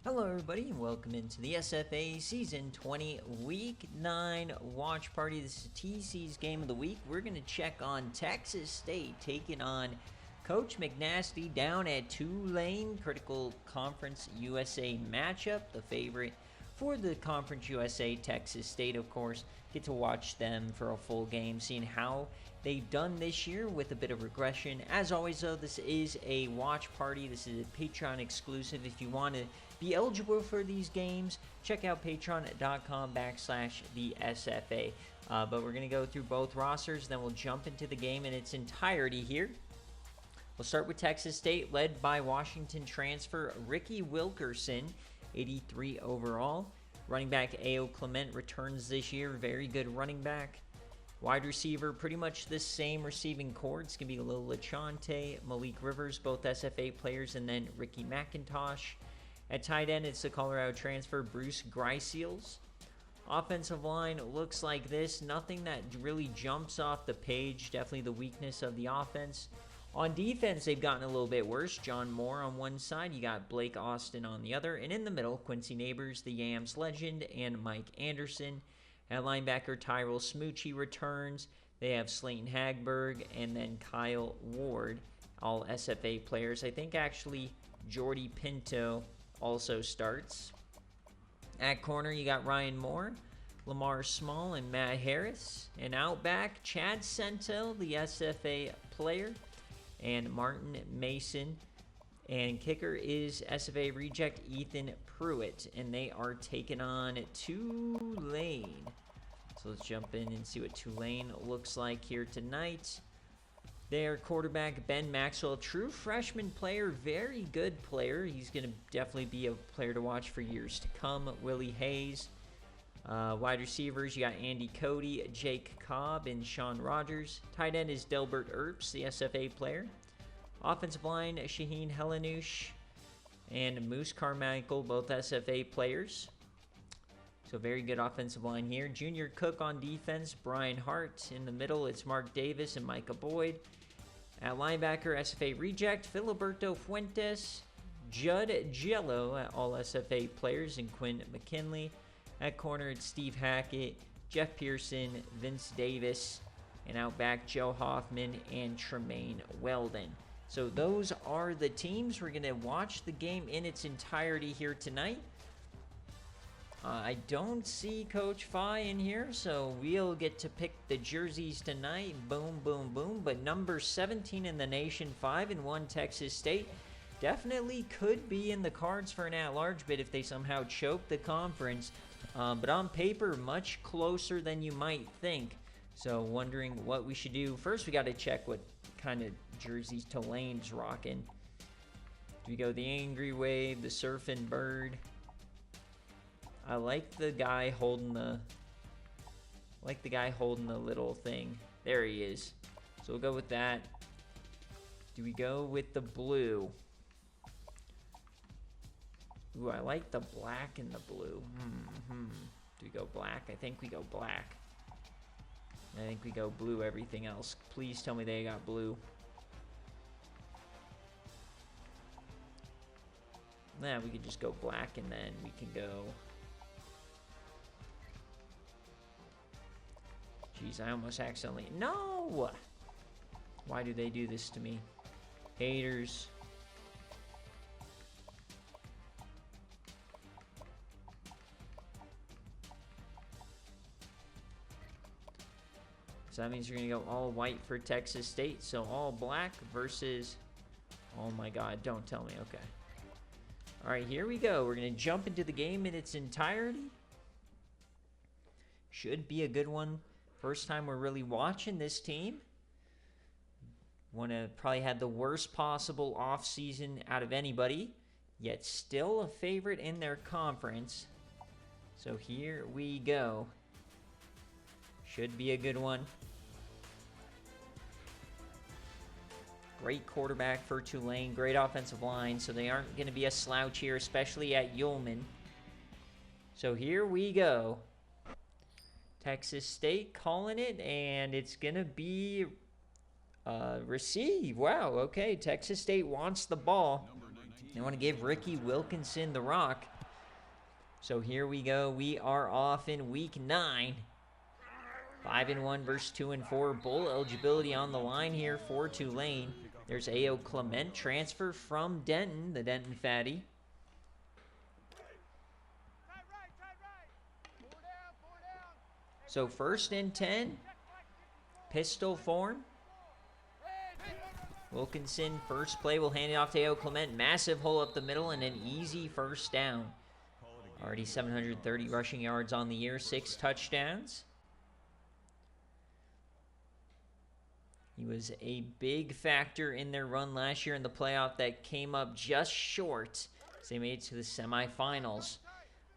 Hello everybody and welcome into the SFA Season 20 Week 9 Watch Party. This is TC's Game of the Week. We're going to check on Texas State taking on Coach McNasty down at Tulane. Critical Conference USA matchup. The favorite for the Conference USA, Texas State, of course. Get to watch them for a full game, seeing how they've done this year with a bit of regression. As always, though, this is a watch party. This is a Patreon exclusive. If you want to be eligible for these games, check out patreon.com/the SFA. But we're going to go through both rosters, then we'll jump into the game in its entirety here. We'll start with Texas State, led by Washington transfer Ricky Wilkerson, 83 overall. Running back A.O. Clement returns this year. Very good running back. Wide receiver, pretty much the same receiving core. It's going to be Lil Lachante, Malik Rivers, both SFA players, and then Ricky McIntosh. At tight end, it's the Colorado transfer Bruce Greiseals. Offensive line looks like this. Nothing that really jumps off the page. Definitely the weakness of the offense. On defense, they've gotten a little bit worse. John Moore on one side. You got Blake Austin on the other. And in the middle, Quincy Neighbors, the Yams legend, and Mike Anderson. At linebacker, Tyrell Smoochie returns. They have Slayton Hagberg and then Kyle Ward, all SFA players. I think actually Jordy Pinto also starts. At corner, you got Ryan Moore, Lamar Small, and Matt Harris. And out back, Chad Sentel, the SFA player, and Martin Mason. And kicker is SFA reject Ethan Pruitt, and they are taking on Tulane. So let's jump in and see what Tulane looks like here tonight. Their quarterback, Ben Maxwell, true freshman player, very good player. He's going to definitely be a player to watch for years to come. Willie Hayes. Wide receivers, you got Andy Cody, Jake Cobb, and Sean Rogers. Tight end is Delbert Earps, the SFA player. Offensive line, Shaheen Helenouche and Moose Carmichael, both SFA players. So very good offensive line here. Junior Cook on defense, Brian Hart. In the middle, it's Mark Davis and Micah Boyd. At linebacker, SFA reject, Filiberto Fuentes, Judd Jello, all SFA players, and Quinn McKinley. At corner, it's Steve Hackett, Jeff Pearson, Vince Davis, and out back, Joe Hoffman and Tremaine Weldon. So those are the teams. We're going to watch the game in its entirety here tonight. I don't see Coach Fye in here, so we'll get to pick the jerseys tonight. Boom, boom, boom. But number 17 in the nation, 5-1 Texas State, definitely could be in the cards for an at-large bid if they somehow choke the conference. But on paper, much closer than you might think. So wondering what we should do. First, we got to check what kind of jerseys Tulane's rocking. Do we go the Angry Wave, the Surfing Bird? I like the guy holding the little thing. There he is. So we'll go with that. Do we go with the blue? Ooh, I like the black and the blue. Do we go black? I think we go black. I think we go blue everything else. Please tell me they got blue. Nah, we could just go black and then we can go... Jeez, I almost accidentally... No! Why do they do this to me? Haters. So that means you're going to go all white for Texas State. So all black versus... Oh my god, don't tell me. Okay. Alright, here we go. We're going to jump into the game in its entirety. Should be a good one. First time we're really watching this team. Probably had the worst possible offseason out of anybody, yet still a favorite in their conference. So here we go. Should be a good one. Great quarterback for Tulane, great offensive line, so they aren't going to be a slouch here, especially at Ullman. So here we go. Texas State calling it, and it's going to be receive. Wow, okay. Texas State wants the ball. They want to give Ricky Wilkinson the rock. So here we go. We are off in week 9. 5-1 versus 2-4. Bowl eligibility on the line here for Tulane. There's A.O. Clement, transfer from Denton, the Denton Fatty. So 1st and 10. Pistol form. Wilkinson, first play, will hand it off to A.O. Clement. Massive hole up the middle and an easy first down. Already 730 rushing yards on the year, 6 touchdowns. He was a big factor in their run last year in the playoff that came up just short as they made it to the semifinals.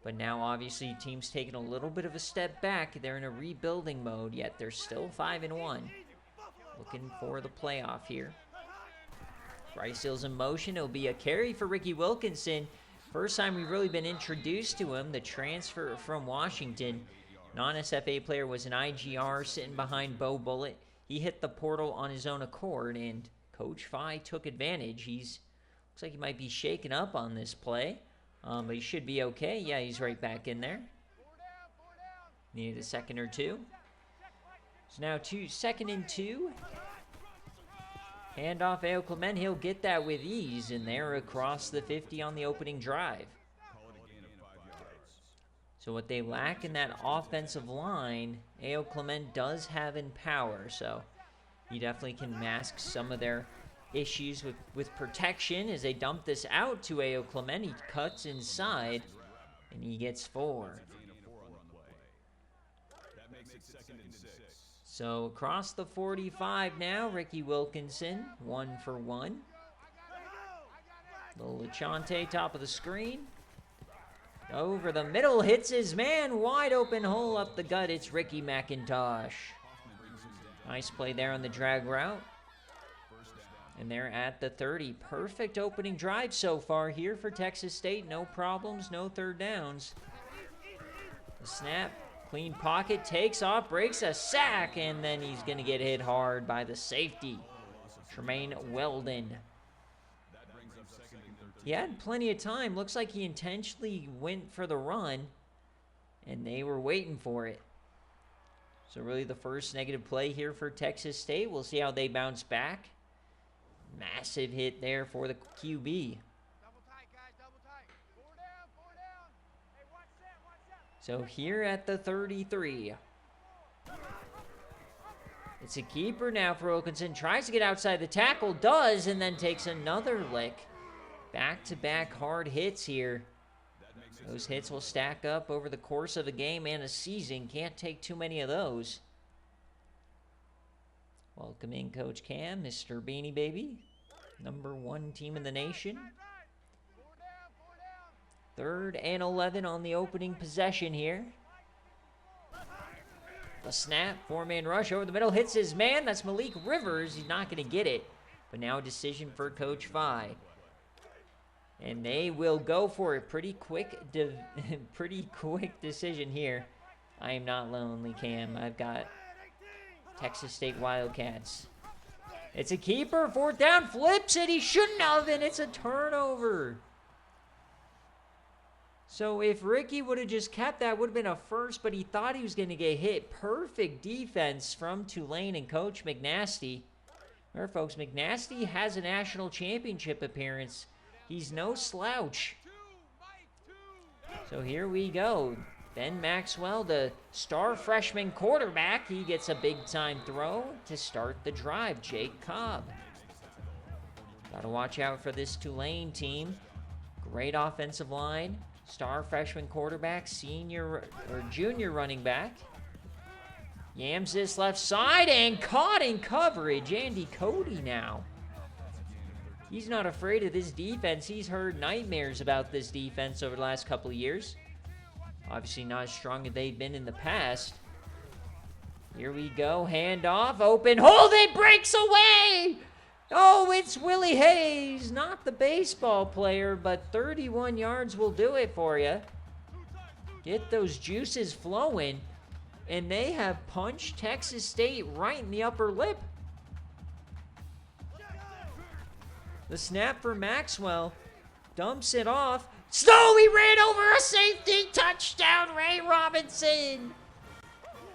But now, obviously, team's taking a little bit of a step back. They're in a rebuilding mode, yet they're still 5-1. Looking for the playoff here. Bryce Hill's in motion. It'll be a carry for Ricky Wilkinson. First time we've really been introduced to him, the transfer from Washington. Non-SFA player was an IGR sitting behind Bo Bullitt. He hit the portal on his own accord, and Coach Phi took advantage. Looks like he might be shaken up on this play, but he should be okay. Yeah, he's right back in there. Needed a second or two. So now 2nd and 2. Hand off A.O. Clement. He'll get that with ease, and they're across the 50 on the opening drive. So what they lack in that offensive line, A.O. Clement does have in power. So he definitely can mask some of their issues with protection as they dump this out to A.O. Clement. He cuts inside, and he gets 4. So across the 45 now, Ricky Wilkinson, 1 for 1. Little Lachante, top of the screen. Over the middle, hits his man. Wide open hole up the gut. It's Ricky McIntosh. Nice play there on the drag route. And they're at the 30. Perfect opening drive so far here for Texas State. No problems, no third downs. The snap, clean pocket, takes off, breaks a sack, and then he's going to get hit hard by the safety, Tremaine Weldon. He had plenty of time. Looks like he intentionally went for the run, and they were waiting for it. So really the first negative play here for Texas State. We'll see how they bounce back. Massive hit there for the QB. So here at the 33. It's a keeper now for Wilkinson. Tries to get outside the tackle, does, and then takes another lick. Back-to-back hard hits here. Those hits will stack up over the course of a game and a season. Can't take too many of those. Welcome in, Coach Cam, Mr. Beanie Baby. #1 team in the nation. 3rd and 11 on the opening possession here. The snap, 4-man rush over the middle, hits his man. That's Malik Rivers. He's not going to get it. But now a decision for Coach Phi. And they will go for it. Pretty quick decision here. I am not lonely, Cam. I've got Texas State Wildcats. It's a keeper. 4th down. Flips it. He shouldn't have, and it's a turnover. So if Ricky would have just kept that, would have been a first, but he thought he was going to get hit. Perfect defense from Tulane and Coach McNasty. Remember, folks, McNasty has a national championship appearance. He's no slouch. So here we go. Ben Maxwell, the star freshman quarterback, he gets a big-time throw to start the drive. Jake Cobb. Got to watch out for this Tulane team. Great offensive line. Star freshman quarterback, senior or junior running back. Yams this left side and caught in coverage. Andy Cody now. He's not afraid of this defense. He's heard nightmares about this defense over the last couple of years. Obviously not as strong as they've been in the past. Here we go. Handoff. Open hole. It breaks away. Oh, it's Willie Hayes. Not the baseball player, but 31 yards will do it for you. Get those juices flowing. And they have punched Texas State right in the upper lip. The snap for Maxwell. Dumps it off. Snow, he ran over a safety. Touchdown, Ray Robinson.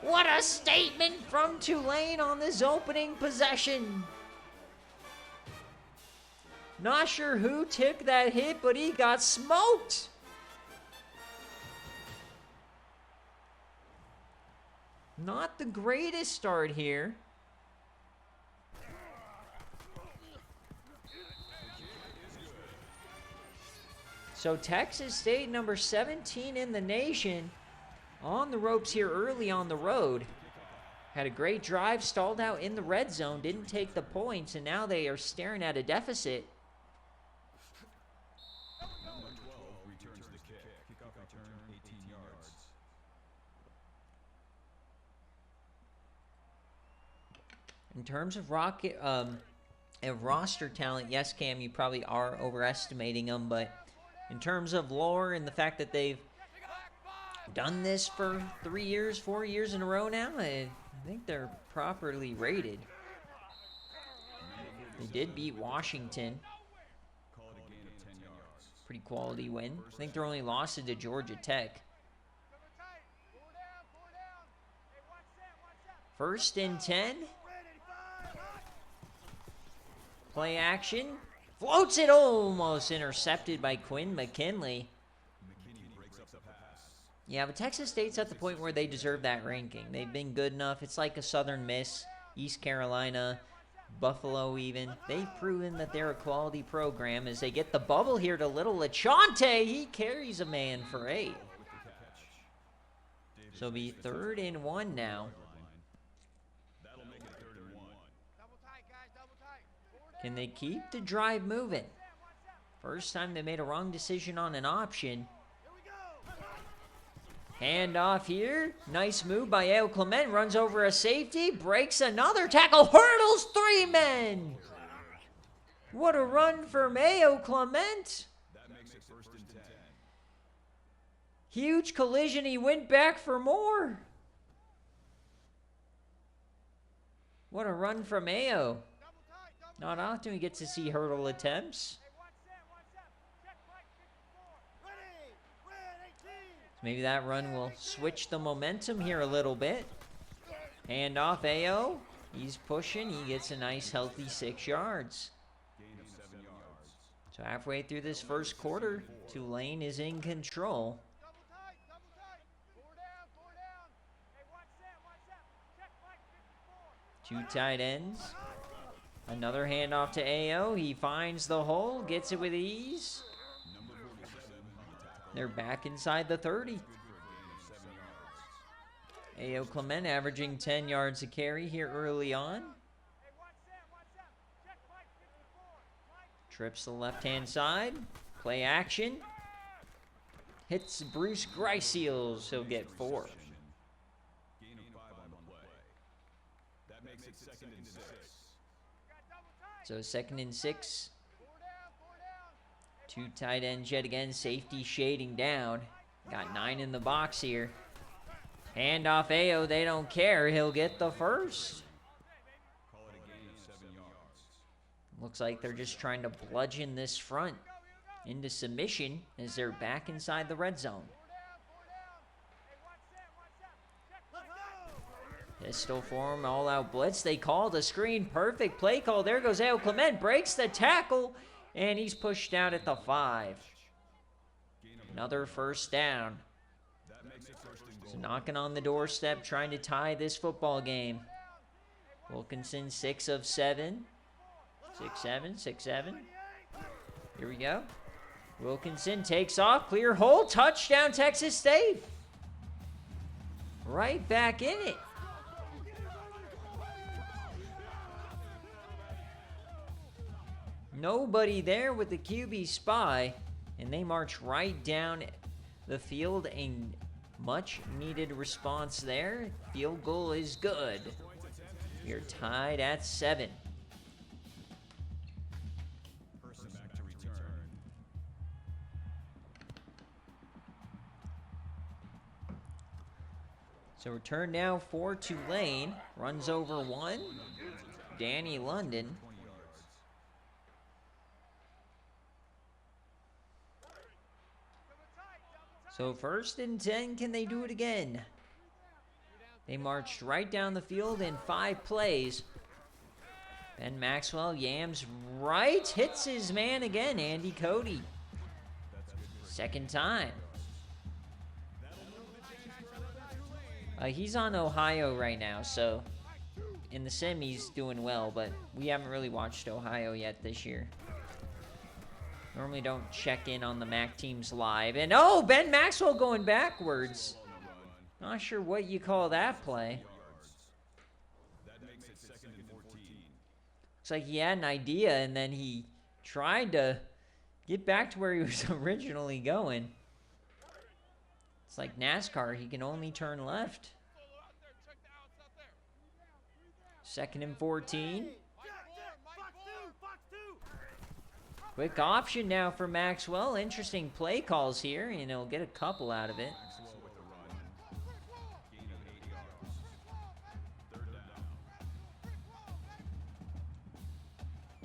What a statement from Tulane on this opening possession. Not sure who took that hit, but he got smoked. Not the greatest start here. So Texas State, number 17 in the nation, on the ropes here early on the road. Had a great drive, stalled out in the red zone, didn't take the points, and now they are staring at a deficit. Number 12 returns the kick. Kickoff return 18 yards. In terms of roster talent, yes, Cam, you probably are overestimating them, but in terms of lore and the fact that they've done this for 3 years, 4 years in a row now, I think they're properly rated. They did beat Washington. Pretty quality win. I think their only loss is to Georgia Tech. 1st and 10. Play action. Floats it, almost intercepted by Quinn McKinley. Yeah, but Texas State's at the point where they deserve that ranking. They've been good enough. It's like a Southern Miss, East Carolina, Buffalo even. They've proven that they're a quality program as they get the bubble here to little LeChante. He carries a man for 8. So it'll be 3rd and 1 now. Can they keep the drive moving? First time they made a wrong decision on an option. Hand off here. Nice move by Ao Clement. Runs over a safety. Breaks another tackle. Hurdles 3 men. What a run from Ao Clement. That makes it 1st and 10. Huge collision. He went back for more. What a run from Ao. Not often we get to see hurdle attempts. So maybe that run will switch the momentum here a little bit. Hand off Ao. He's pushing. He gets a nice healthy 6 yards. So halfway through this first quarter, Tulane is in control. 2 tight ends. Another handoff to Ao. He finds the hole, gets it with ease. They're back inside the 30. Ao Clement averaging 10 yards a carry here early on. Trips the left-hand side. Play action. Hits Bruce Griceels. He'll get 4. That makes it 2nd and 6. So 2nd and 6. 2 tight ends yet again. Safety shading down. Got 9 in the box here. Hand off Ao. They don't care. He'll get the 1st. Call it a gain of 7 yards. Looks like they're just trying to bludgeon this front into submission as they're back inside the red zone. Pistol form, all-out blitz. They called a screen. Perfect play call. There goes Ao Clement. Breaks the tackle, and he's pushed out at the 5. Another 1st down. So knocking on the doorstep, trying to tie this football game. Wilkinson, 6 of 7. 6-7, 6-7. Here we go. Wilkinson takes off. Clear hole. Touchdown, Texas State. Right back in it. Nobody there with the QB spy, and they march right down the field. A much-needed response there. Field goal is good. We are tied at 7. Person back to return. So return now for Tulane. Runs over 1. Danny London. 20 yards. So 1st and 10, can they do it again? They marched right down the field in 5 plays. Ben Maxwell yams right, hits his man again, Andy Cody. 2nd time. He's on Ohio right now, so in the sim he's doing well, but we haven't really watched Ohio yet this year. Normally don't check in on the MAC teams live. And oh, Ben Maxwell going backwards. Not sure what you call that play. Looks like he had an idea and then he tried to get back to where he was originally going. It's like NASCAR, he can only turn left. 2nd and 14. Quick option now for Maxwell. Interesting play calls here, and he'll get a couple out of it.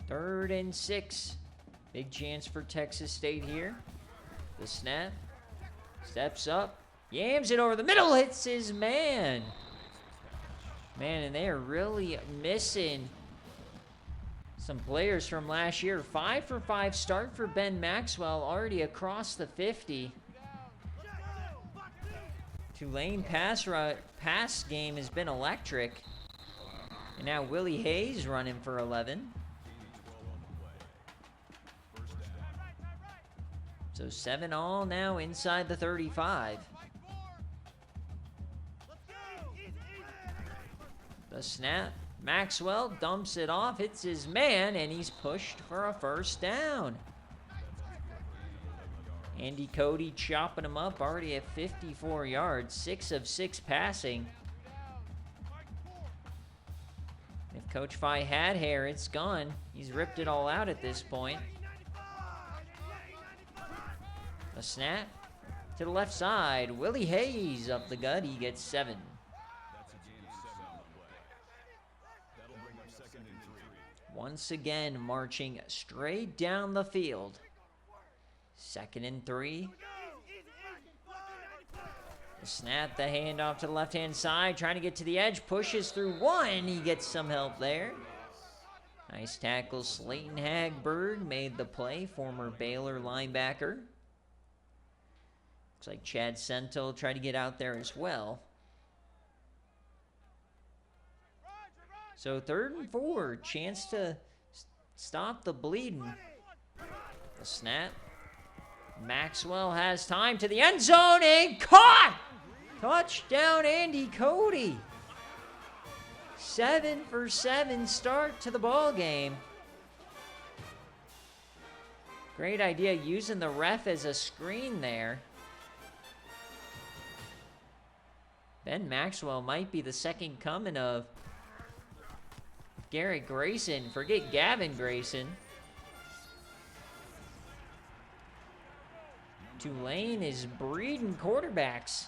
3rd and 6. Big chance for Texas State here. The snap. Steps up. Yams it over the middle. Hits his man. Man, and they are really missing some players from last year. 5 for 5 start for Ben Maxwell. Already across the 50. Tulane pass game has been electric. And now Willie Hayes running for 11. So 7 all now inside the 35. The snap. Maxwell dumps it off, hits his man, and he's pushed for a 1st down. Andy Cody chopping him up, already at 54 yards, 6 of 6 passing. If Coach Phi had hair, it's gone. He's ripped it all out at this point. A snap to the left side. Willie Hayes up the gut. He gets 7. Once again, marching straight down the field. 2nd and 3. The snap, the handoff to the left-hand side. Trying to get to the edge. Pushes through 1. He gets some help there. Nice tackle. Slayton Hagberg made the play. Former Baylor linebacker. Looks like Chad Sento tried to get out there as well. So 3rd and 4, chance to stop the bleeding. The snap. Maxwell has time to the end zone and caught! Touchdown, Andy Cody. 7 for 7 start to the ball game. Great idea using the ref as a screen there. Ben Maxwell might be the second coming of Garrett Grayson. Forget Gavin Grayson. Tulane is breeding quarterbacks.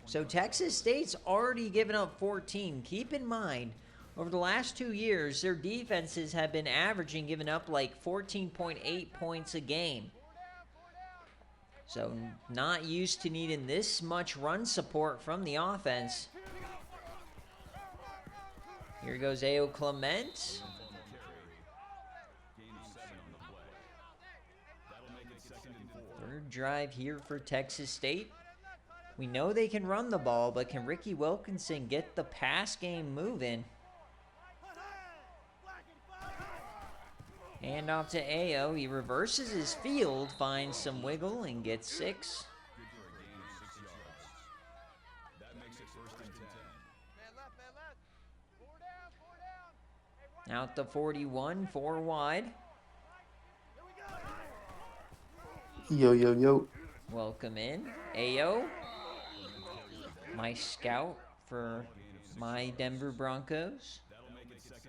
So Texas State's already given up 14. Keep in mind, over the last 2 years, their defenses have been averaging giving up like 14.8 points a game. So not used to needing this much run support from the offense. Here goes A.O. Clement. Third drive here for Texas State. We know they can run the ball, but can Ricky Wilkinson get the pass game moving? Hand off to A.O. He reverses his field, finds some wiggle, and gets 6. Out to 41, 4 wide. Yo, yo, yo. Welcome in, A.O. My scout for my Denver Broncos.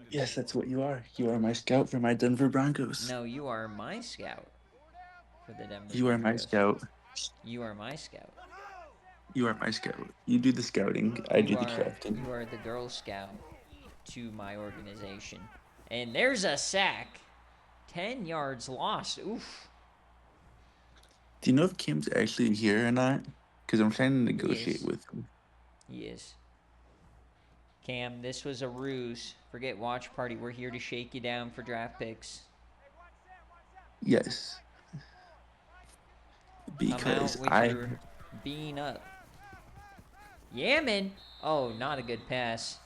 Yes, that's what you are. You are my scout for my Denver Broncos. No, you are my scout for the Denver You are my Broncos. scout. You are my scout. You are my scout. You do the scouting. I do the drafting. You are the Girl Scout to my organization. And there's a sack. 10 yards lost. Oof. Do you know if Cam's actually here or not? Because I'm trying to He negotiate is. with him. He is. Cam, this was a ruse. Forget watch party. We're here to shake you down for draft picks. Yes. Come out Because with your bean up. Yaman. Oh, not a good pass.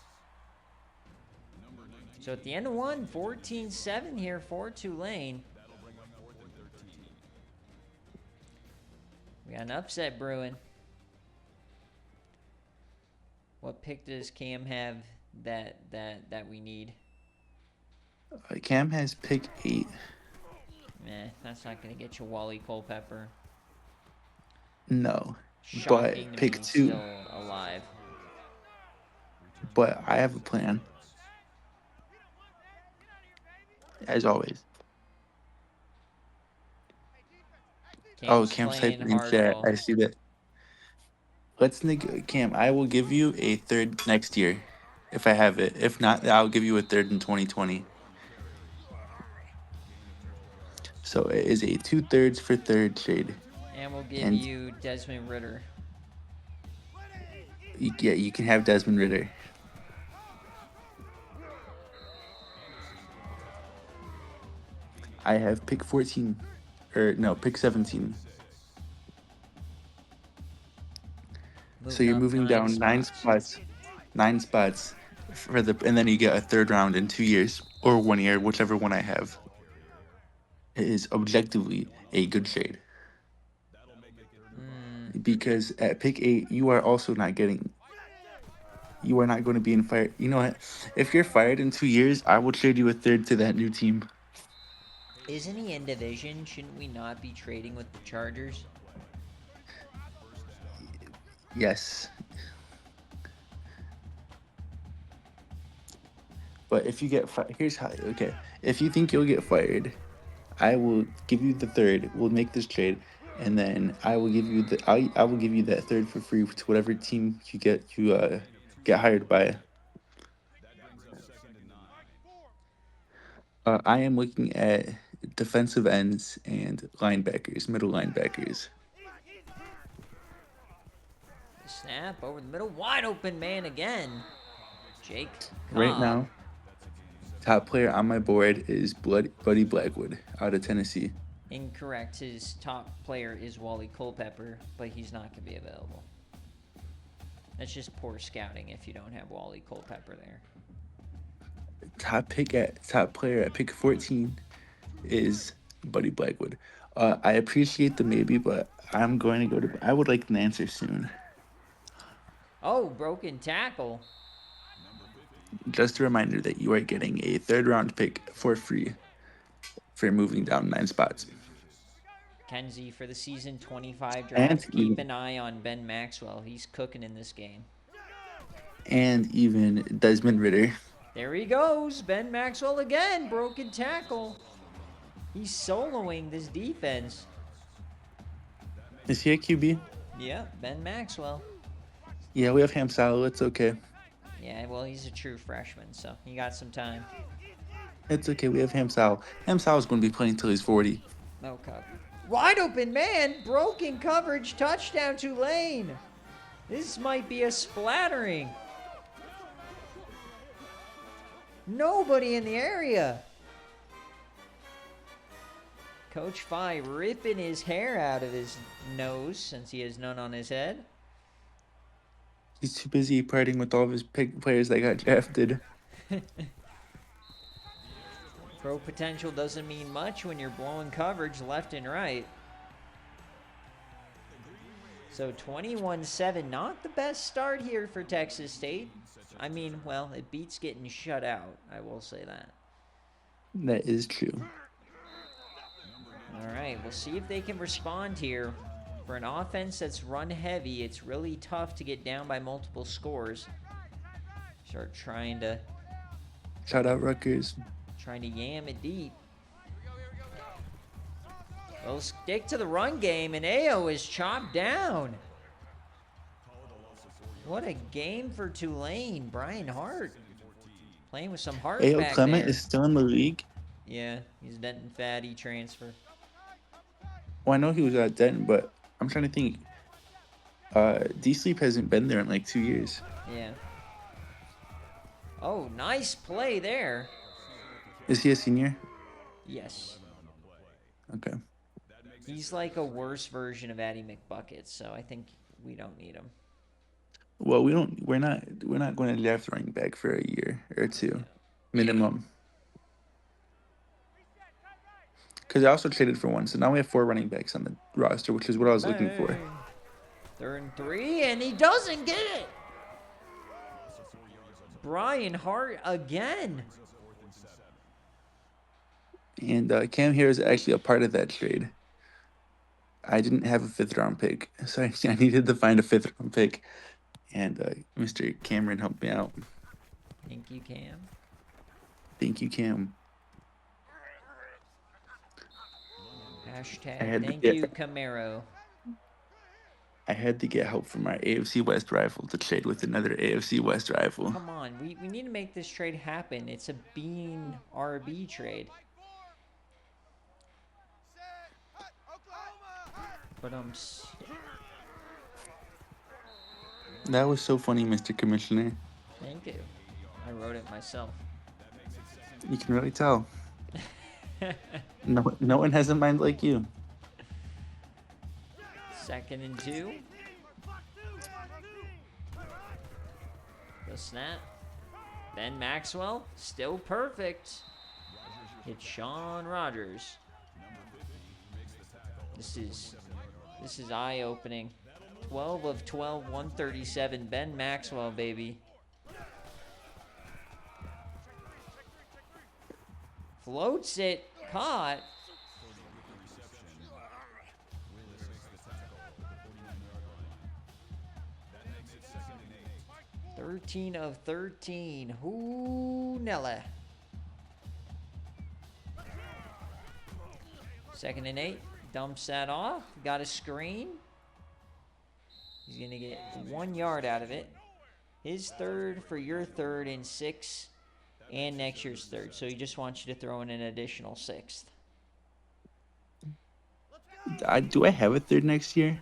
So at the end of one, 14-7 here for Tulane. We got an upset brewing. What pick does Cam have that we need? Cam has pick 8. That's not going to get you Wally Culpepper. No. Shocking But to pick me, 2. still alive. But I have a plan. As always. Cam's Cam's playing typing in chat. hardball. I see that. Cam, I will give you a third next year if I have it. If not, I'll give you a third in 2020. So it is a 2/3 for third trade. And we'll give And you Desmond Ritter. you can have Desmond Ritter. I have pick 14. Or no, pick 17. So you're moving down 9 spots. 9 spots for and then you get a third round in 2 years or 1 year, whichever one I have. It is objectively a good trade. Because at pick 8, you are also not getting. You are not going to be in fire. You know what? If you're fired in 2 years, I will trade you a third to that new team. Isn't he in division? Shouldn't we not be trading with the Chargers? Yes. But if you get fired, here's how. Okay, if you think you'll get fired, I will give you the third. We'll make this trade, and then I will give you I will give you that third for free to whatever team you get hired by. I am looking at defensive ends and linebackers, middle linebackers. Snap over the middle. Wide open man again. Jake Cobb. Right now, top player on my board is Buddy Blackwood out of Tennessee. Incorrect. His top player is Wally Culpepper, but he's not going to be available. That's just poor scouting if you don't have Wally Culpepper there. Top player at pick 14 is Buddy Blackwood. I appreciate the maybe, but I'm going to go to. I would like an answer soon. Oh, broken tackle. Just a reminder that you are getting a third round pick for free for moving down 9 spots. Kenzie for the season 25 draft. And Keep an eye on Ben Maxwell. He's cooking in this game. And even Desmond Ritter. There he goes. Ben Maxwell again. Broken tackle. He's soloing this defense. Is he a QB? Yeah, Ben Maxwell. Yeah, we have Ham Salo. It's okay. Yeah, well, he's a true freshman, so he got some time. It's okay. We have Ham Salo. Ham Salo's going to be playing until he's 40. No cover. Wide open man. Broken coverage. Touchdown Tulane. This might be a splattering. Nobody in the area. Coach Phi ripping his hair out of his nose since he has none on his head. He's too busy partying with all of his players that got drafted. Pro potential doesn't mean much when you're blowing coverage left and right. So 21-7, not the best start here for Texas State. I mean, well, it beats getting shut out. I will say that. That is true. All right, we'll see if they can respond here. For an offense that's run heavy, it's really tough to get down by multiple scores. Start trying to... Shout out Rutgers. Trying to yam it deep. They'll stick to the run game, and Ayo is chopped down. What a game for Tulane. Brian Hart playing with some heart A.O. back Clement there. is still in the league. Yeah, he's Denton Fatty transfer. Well, I know he was at Denton, but I'm trying to think. D Sleep hasn't been there in like 2 years. Yeah. Oh, nice play there. Is he a senior? Yes. Okay. He's like a worse version of Addie McBucket, so I think we don't need him. Well, we don't. We're not. We're not going to draft running back for a year or two, minimum. Because I also traded for one, so now we have 4 running backs on the roster, which is what I was looking for. Bang. 3rd and 3, and he doesn't get it. Brian Hart again. And Cam here is actually a part of that trade. I didn't have a 5th-round pick, so I needed to find a 5th-round pick, and Mr. Cameron helped me out. Thank you, Cam. Thank you, Cam. Hashtag thank you, Camaro. I had to get help from our AFC West rival to trade with another AFC West rival. Come on, we need to make this trade happen. It's a Bean RB trade. But That was so funny, Mr. Commissioner. thank you. I wrote it myself. You can really tell. No one has a mind like you. 2nd and 2. The snap. Ben Maxwell, still perfect. It's Sean Rogers. This is eye-opening. 12 of 12, 137. Ben Maxwell, baby. Floats it. Caught. Thirteen of 13. Nella. 2nd and 8. Dumps that off. Got a screen. He's going to get 1 yard out of it. His 3rd for your 3rd and 6. And next year's 3rd. So he just wants you to throw in an additional 6th. Do I have a 3rd next year?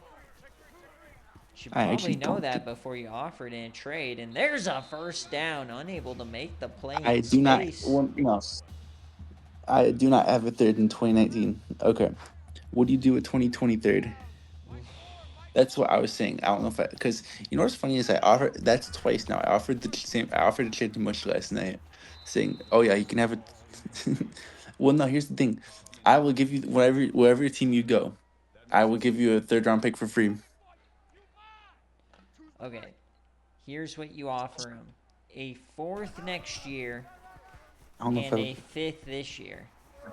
You should probably know that before you offer it in a trade. And there's a 1st down. Unable to make the play in I do space. No. I do not have a 3rd in 2019. Okay. What do you do with 2023? That's what I was saying. I don't know if because you know what's funny is I offered that's twice now. I offered the trade to Mush last night, saying, "Oh yeah, you can have it." Well, no. Here's the thing. I will give you wherever team you go. I will give you a 3rd-round pick for free. Okay. Here's what you offer him: a 4th next year and a 5th this year.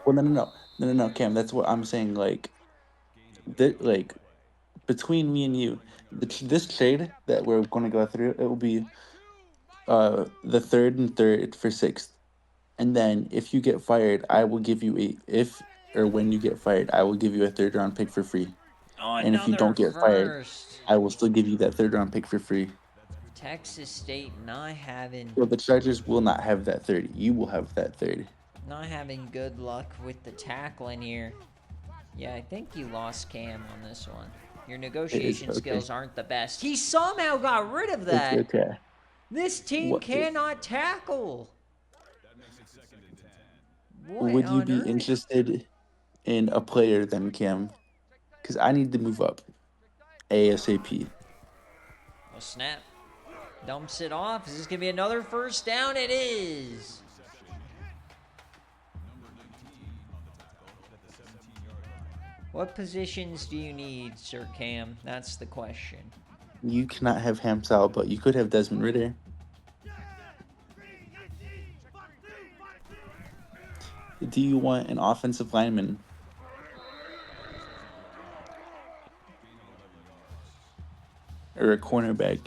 Well, no, Cam. That's what I'm saying. Like between me and you, this trade that we're going to go through, it will be the 3rd and 3rd for 6th, and then if you get fired, I will give you when you get fired, I will give you a 3rd-round pick for free. Oh, and if you don't get fired, I will still give you that 3rd-round pick for free. Texas State not having. Well, the Chargers will not have that 3rd. You will have that 3rd. Not having good luck with the tackling here. Yeah, I think you lost Cam on this one. Your negotiation skills aren't the best. He somehow got rid of that. It's okay. This team cannot tackle. Would you be interested in a player then, Cam? Because I need to move up ASAP. Well, snap. Dumps it off. Is this going to be another 1st down? It is. What positions do you need, Sir Cam? That's the question. You cannot have Hamsal, but you could have Desmond Ritter. Do you want an offensive lineman? Or a cornerback?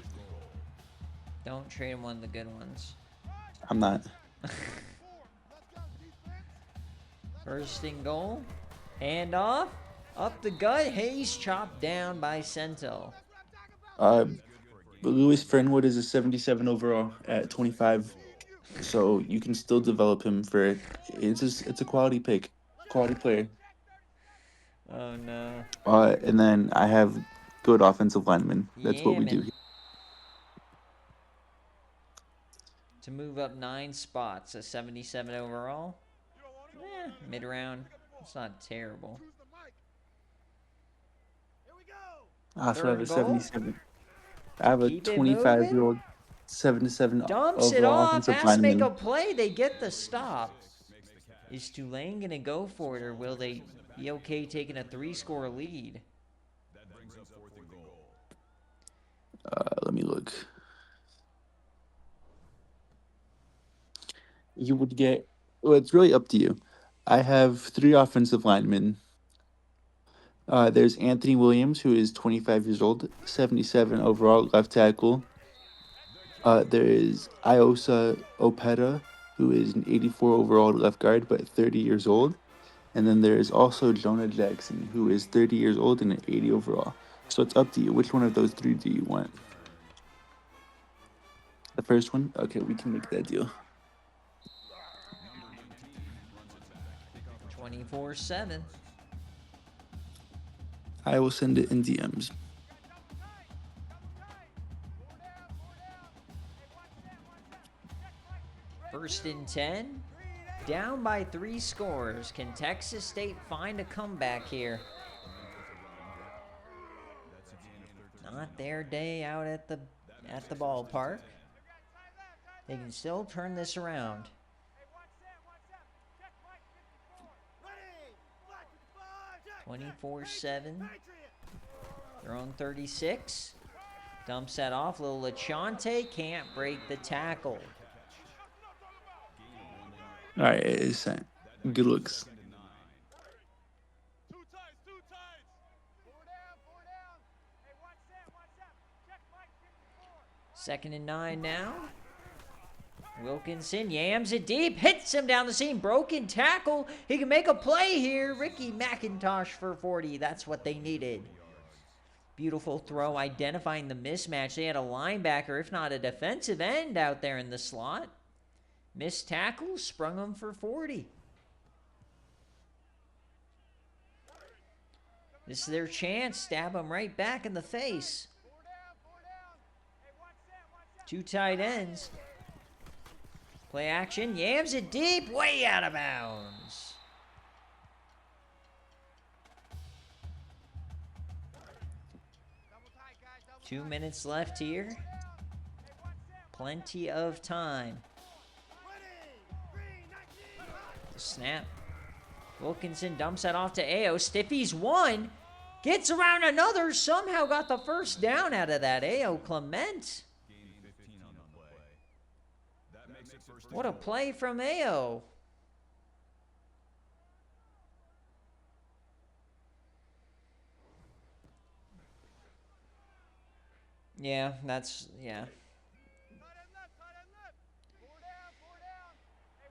Don't trade him one of the good ones. I'm not. 1st and goal. Hand off. Up the gut. Hayes chopped down by Sento. But Lewis Fernwood is a 77 overall at 25, so you can still develop him for it's a quality pick, quality player. Oh no. And then I have good offensive linemen. That's what we do Yamming. here. To move up 9 spots, a 77 overall. Mid round. It's not terrible. I also Third have and a goal. 77. I have a Keep it moving. 25-year-old 77 Dumps it overall off. offensive Has to make a lineman. play. They get the stop. Is Tulane going to go for it, or will they be okay taking a 3-score lead? That brings up 4th and goal. Let me look. You would get. Well, it's really up to you. I have 3 offensive linemen. There's Anthony Williams, who is 25 years old, 77 overall left tackle. There is Iosa Opeta, who is an 84 overall left guard, but 30 years old. And then there is also Jonah Jackson, who is 30 years old and an 80 overall. So it's up to you. Which one of those 3 do you want? The first one? Okay, we can make that deal. 24-7. I will send it in DMs. First and 10. Down by 3 scores. Can Texas State find a comeback here? Not their day out at the ballpark. They can still turn this around. (24-7). They're on 36. Dumps that off. Little Lachante can't break the tackle. All right, it is sent. Good looks. Second and 9 now. Wilkinson yams it deep, hits him down the seam, broken tackle. He can make a play here. Ricky McIntosh for 40. That's what they needed. Beautiful throw, identifying the mismatch. They had a linebacker, if not a defensive end, out there in the slot. Missed tackle, sprung him for 40. This is their chance. Stab him right back in the face. 2 tight ends. Play action, yams it deep, way out of bounds. Two minutes left here. Plenty of time. The snap. Wilkinson dumps that off to AO. Stiffy's one. Gets around another. Somehow got the first down out of that. AO Clement. What a play from AO. Yeah.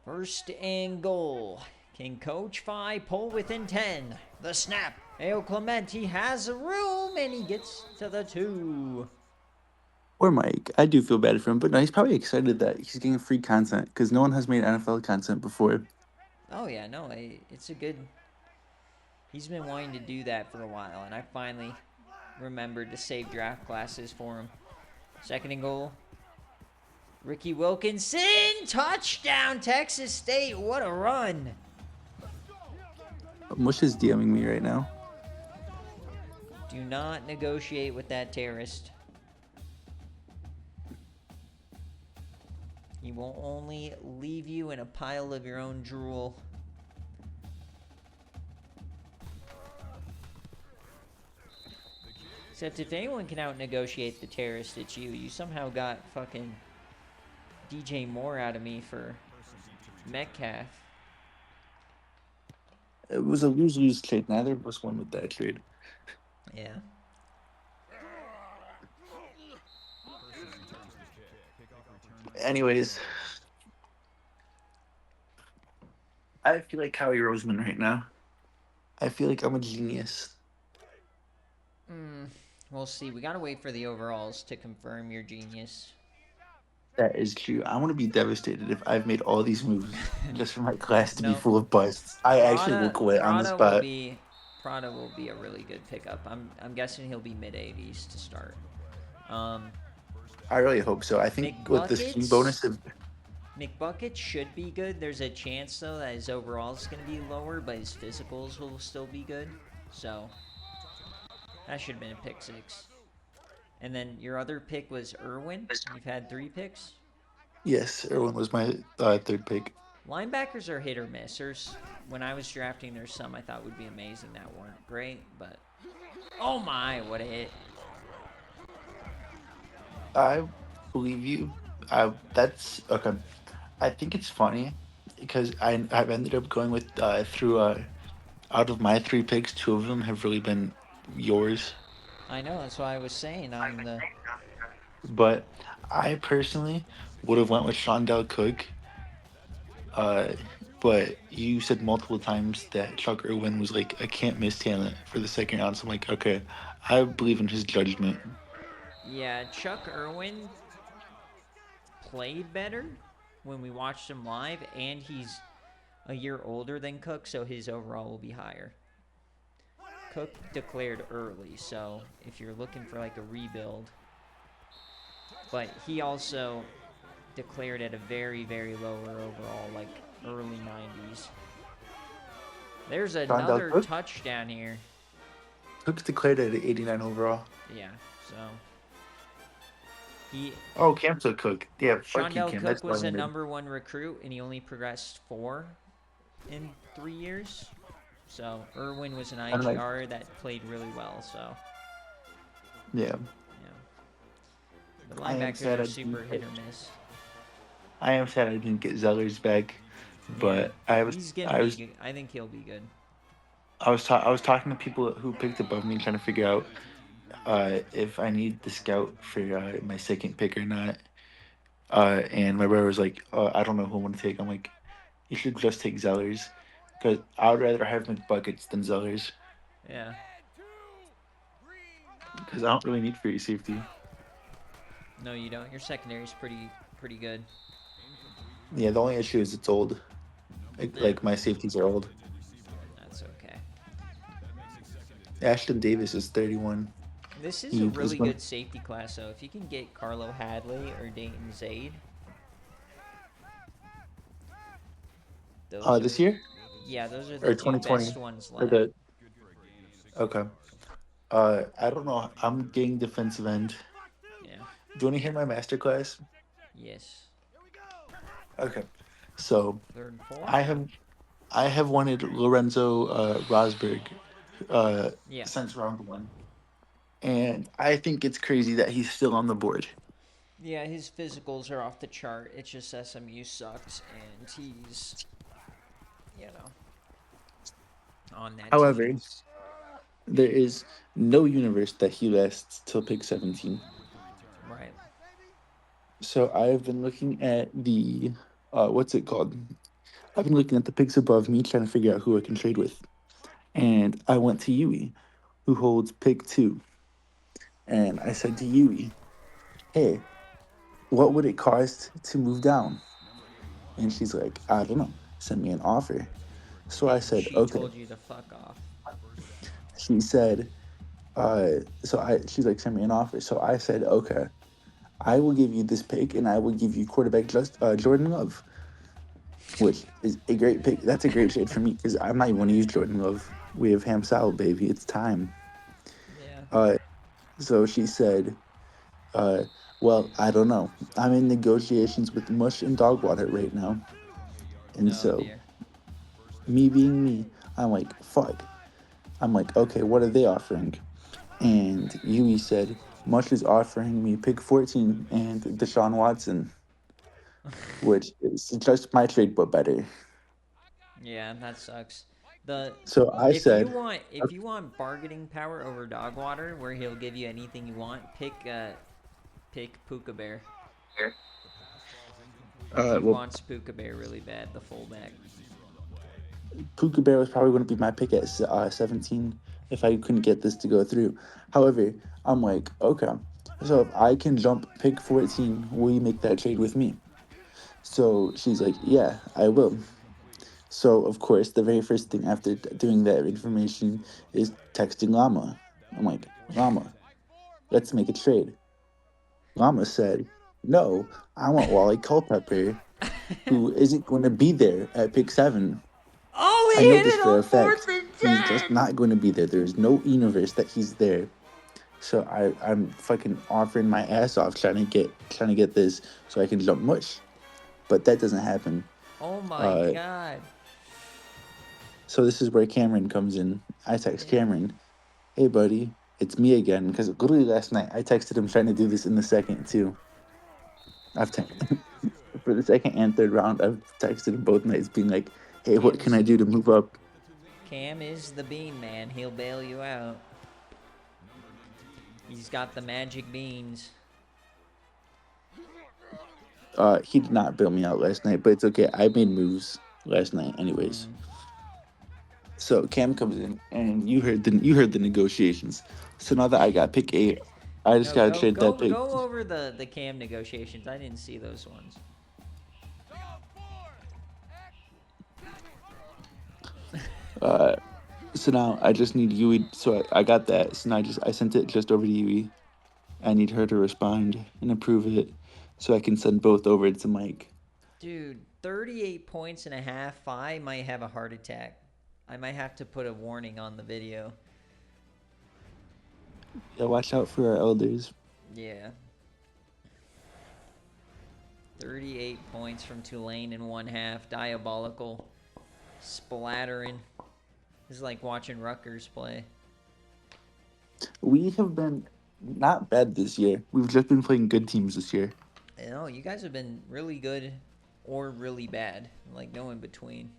First and goal. Can Coach Phi pull within 10? The snap. AO Clement, he has room, and he gets to the 2. Or Mike. I do feel bad for him, but no, he's probably excited that he's getting free content because no one has made NFL content before. Oh, yeah, no, it's a good... He's been wanting to do that for a while, and I finally remembered to save draft classes for him. Second and goal. Ricky Wilkinson, touchdown, Texas State. What a run. Mush is DMing me right now. Do not negotiate with that terrorist. He will only leave you in a pile of your own drool. Except if anyone can out-negotiate the terrorist, it's you. You somehow got fucking DJ Moore out of me for Metcalf. It was a lose-lose trade. Neither of us won with that trade. Yeah. Anyways, I feel like Howie Roseman right now. I feel like I'm a genius. We'll see. We gotta wait for the overalls to confirm your genius. That is true. I want to be devastated if I've made all these moves just for my class to be No, full of busts. I actually will Prada. quit on the Prada will spot. be. Prada will be a really good pickup. I'm guessing he'll be mid 80s to start. Um, I really hope so. I think with the ski McBuckets. bonus of McBucket should be good. There's a chance though that his overall is going to be lower, but his physicals will still be good. So that should have been a pick six. And then your other pick was Irwin. You've had 3 picks. yes, Irwin was my third pick. Linebackers are hit or miss. When I was drafting, there's some I thought would be amazing that weren't great, but oh my, what a hit! I believe you. That's okay. I think it's funny because I've ended up going with through out of my 3 picks, 2 of them have really been yours. I know that's why I was saying I'm the But I personally would have went with Shondell Cook. Uh, but you said multiple times that Chuck Irwin was like a can't miss talent for the second round. So I'm like, okay, I believe in his judgment. yeah. Chuck Irwin played better when we watched him live, and he's a year older than Cook, so his overall will be higher. Cook declared early, so if you're looking for like a rebuild, but he also declared at a very, very lower overall, like early 90s. There's Shondell another Cook? touchdown here. Cook's declared at 89 overall. Yeah, so he Oh, Cam took Cook. Yeah, fuck you, Shondell Cam. That's Cook was a blinded. #1 recruit, and he only progressed 4 in 3 years. So Irwin was an I'm like, IGR that played really well. So yeah. yeah, the I am linebackers sad are I didn't super hit get, or miss. I am sad I didn't get Zellers back, Yeah, but he's gonna be good. I think he'll be good. I was talking to people who picked above me trying to figure out if I need the scout for my second pick or not. And my brother was like, I don't know who I want to take. I'm like, you should just take Zellers because I would rather have McBuckets than Zellers Yeah. because I don't really need free safety. No, you don't. Your secondary is pretty good. Yeah, the only issue is it's old. Yeah, Like my safeties are old. that's okay. Ashton Davis is 31. This is a He was really one good safety class, though. If you can get Carlo Hadley or Dayton Zaid, those this are, year yeah, those are the or two 2020 best ones or left. the okay. I don't know. I'm getting defensive end. Yeah. Do you want to hear my master class? Yes. Okay. So Third and four. I have I have wanted Lorenzo Rosberg Yeah. since round 1, and I think it's crazy that he's still on the board. Yeah, his physicals are off the chart. It's just SMU sucked, and he's, you know, on that However, team. there is no universe that he lasts till pick 17. Right. So I have been looking at the what's it called? I've been looking at the picks above me, trying to figure out who I can trade with. And I went to Yui, who holds pick 2. And I said to Yui, hey, what would it cost to move down? And she's like, I don't know. Send me an offer. So I And said, she okay. told you to fuck off. She said, she's like, send me an offer. So I said, okay, I will give you this pick and I will give you quarterback Jordan Love, which is a great pick. That's a great trade for me because I'm not even going to use Jordan Love. We have Ham Salad, baby. It's time. Yeah. Uh, so she said, uh, well, I don't know. I'm in negotiations with Mush and Dogwater right now. And Oh so, dear. me being me, I'm like, fuck. I'm like, okay, what are they offering? And Yui said, Mush is offering me pick 14 and Deshaun Watson, which is just my trade, but better. Yeah, that sucks. The So I said, if you want bargaining power over Dogwater, where he'll give you anything you want, pick Puka Bear. He well, wants Puka Bear really bad, the fullback. Puka Bear was probably going to be my pick at 17 if I couldn't get this to go through. However, I'm like, okay, so if I can jump pick 14, will you make that trade with me? So she's like, yeah, I will. So, of course, the very first thing after doing that information is texting Llama. I'm like, Llama, let's make a trade. Llama said, no, I want Wally Culpepper, who isn't going to be there at pick 7. Oh, I he know hit this it for on a fact. 4th and He's just 10. not going to be there. There is no universe that he's there. So I'm fucking offering my ass off trying to get this so I can jump mush. But that doesn't happen. Oh my Uh, God. so this is where Cameron comes in. I text Yeah. Cameron, hey buddy, it's me again. Because literally last night I texted him trying to do this in the second too. I've te- for the second and third round, I've texted him both nights being like, hey, what can Cam's I do to move up? Cam is the bean man. He'll bail you out. He's got the magic beans. He did not bail me out last night, but it's okay. I made moves last night anyways. So Cam comes in and you heard the negotiations. So now that I got pick 8, I just No, gotta go trade that go pick. go over the Cam negotiations. I didn't see those ones. Uh so now I just need Yui. So I got that. So now I sent it just over to Yui. I need her to respond and approve it so I can send both over to Mike. Dude, 38 points and a half. I might have a heart attack. I might have to put a warning on the video. Yeah, watch out for our elders. Yeah. 38 points from Tulane in 1/2. Diabolical. Splattering. It's like watching Rutgers play. We have been not bad this year. We've just been playing good teams this year. You know, you guys have been really good or really bad. Like, no in between.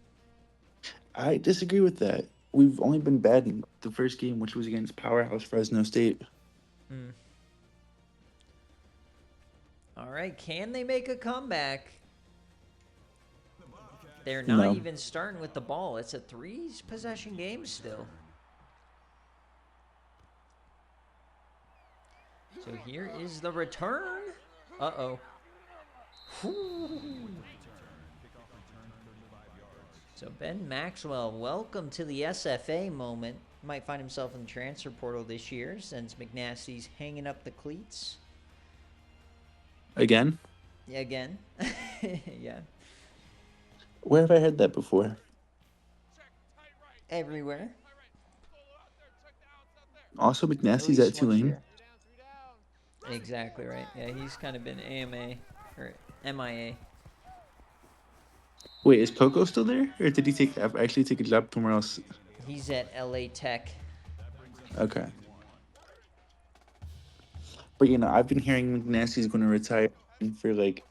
I disagree with that. We've only been bad in the first game, which was against Powerhouse Fresno State. Hmm. All right, can they make a comeback? They're not No. even starting with the ball. It's a 3-possession game still. So here is the return. Uh-oh. So Ben Maxwell, welcome to the SFA moment. Might find himself in the transfer portal this year since McNasty's hanging up the cleats. Again? Yeah, again. Yeah. Where have I heard that before? Everywhere. Also, At McNasty's at least once a Tulane. year. Exactly right. Yeah, he's kind of been AMA or MIA. Wait, is Coco still there, or did he actually take a job somewhere else? He's at LA Tech. Okay, but I've been hearing McNasty's going to retire for like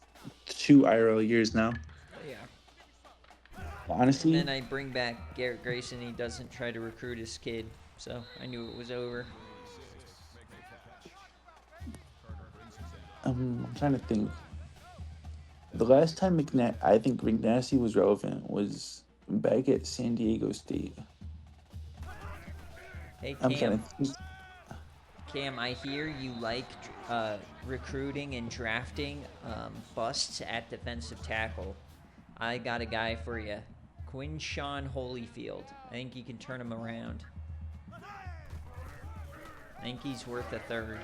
2 IRL years now. Yeah. And Honestly, then I bring back Garrett Grayson. He doesn't try to recruit his kid, so I knew it was over. I'm trying to think. The last time I think McNasty was relevant was back at San Diego State. Hey, I'm trying Cam. to think. Cam, I hear you like recruiting and drafting busts at defensive tackle. I got a guy for you. Quinshawn Holyfield. I think you can turn him around. I think he's worth a third.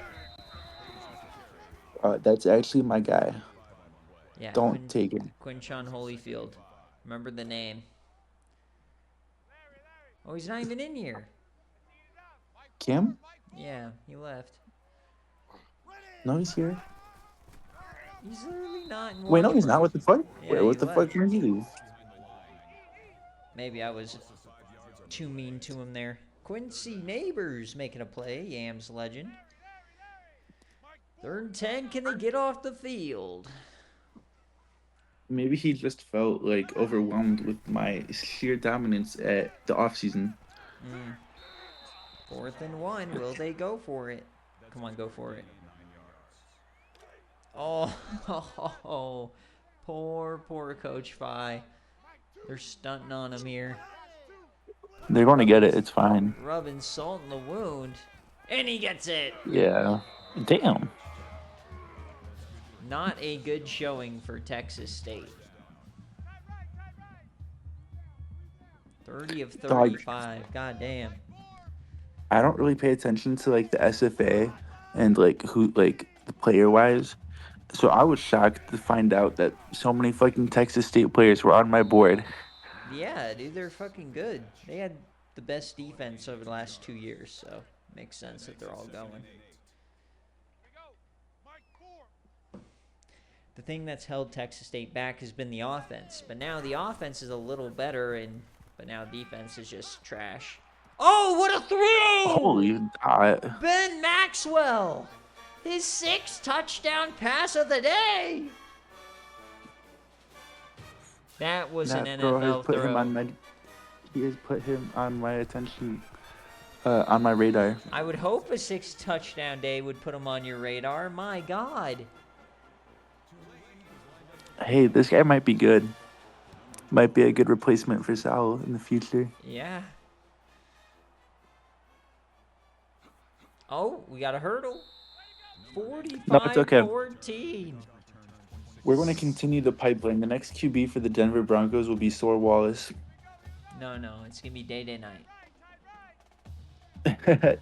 That's actually my guy. Yeah, Don't take it. Quinshawn Holyfield. Remember the name. Oh, he's not even in here. Kim? Yeah, he left. No, he's here. He's literally not in Wait, no, he's Whitebrook. not. What the fuck? Yeah, Wait, he what the fuck left. did he do? Maybe I was too mean to him there. Quincy Neighbors making a play. Yams legend. 3rd and 10. Can they get off the field? Maybe he just felt like overwhelmed with my sheer dominance at the offseason. 4th and 1. Will they go for it? Come on, go for it. Oh, poor Coach Fi. They're stunting on him here. They're going to get it. It's fine. Rubbing salt in the wound. And he gets it. Yeah. Damn. Not a good showing for Texas State. 30 of Dog. 35. God damn. I don't really pay attention to like the SFA and like who like the player wise. So I was shocked to find out that so many fucking Texas State players were on my board. Yeah, dude, they're fucking good. They had the best defense over the last 2 years, so makes sense that they're all going. The thing that's held Texas State back has been the offense, but now the offense is a little better, but now defense is just trash. Oh, what a throw! Holy Ben Maxwell, his 6th touchdown pass of the day. That was an throw has NFL put him throw. on my he has put him on my attention on my radar. I would hope a 6th touchdown day would put him on your radar. My God. Hey, this guy might be good. Might be a good replacement for Sal in the future. Yeah. Oh, we got a hurdle. 45-14. No, it's okay. We're going to continue the pipeline. The next QB for the Denver Broncos will be Sore Wallace. No, it's going to be Day Night.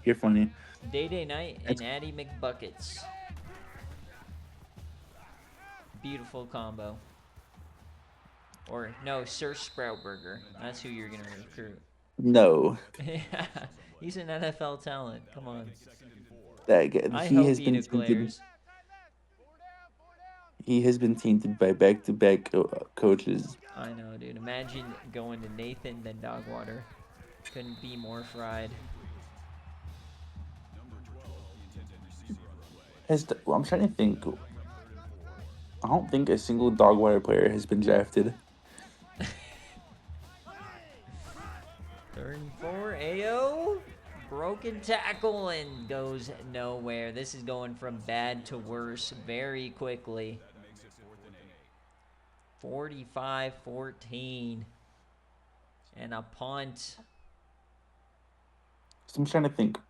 You're funny. Day Night and Addie McBuckets. Beautiful combo. Or, no, Sir Sproutburger. That's who you're going to recruit. No. Yeah, he's an NFL talent. Come on. That guy, I he hope has he been declares. He has been tainted by back-to-back coaches. I know, dude. Imagine going to Nathan, then Dogwater. Couldn't be more fried. I'm trying to think. I don't think a single Dogwater player has been drafted. 3rd and 4, AO. Broken tackle and goes nowhere. This is going from bad to worse very quickly. 45-14. And a punt. So I'm trying to think.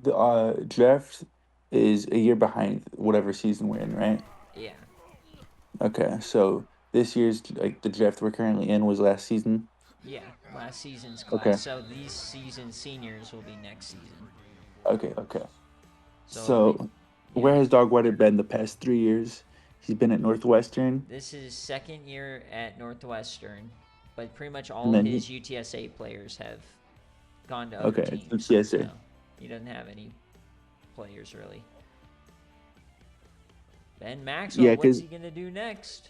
The draft is a year behind whatever season we're in, right? Yeah. Okay, so this year's like the draft we're currently in was last season. Yeah, last season's class. Okay. So these season seniors will be next season. Okay. So where has Dogwater been the past 3 years? He's been at Northwestern. This is 2nd year at Northwestern, but pretty much And all then his UTSA players have gone to other Okay, teams. UTSA. So he doesn't have any players really. Ben Maxwell, Yeah, what's 'cause- he gonna do next?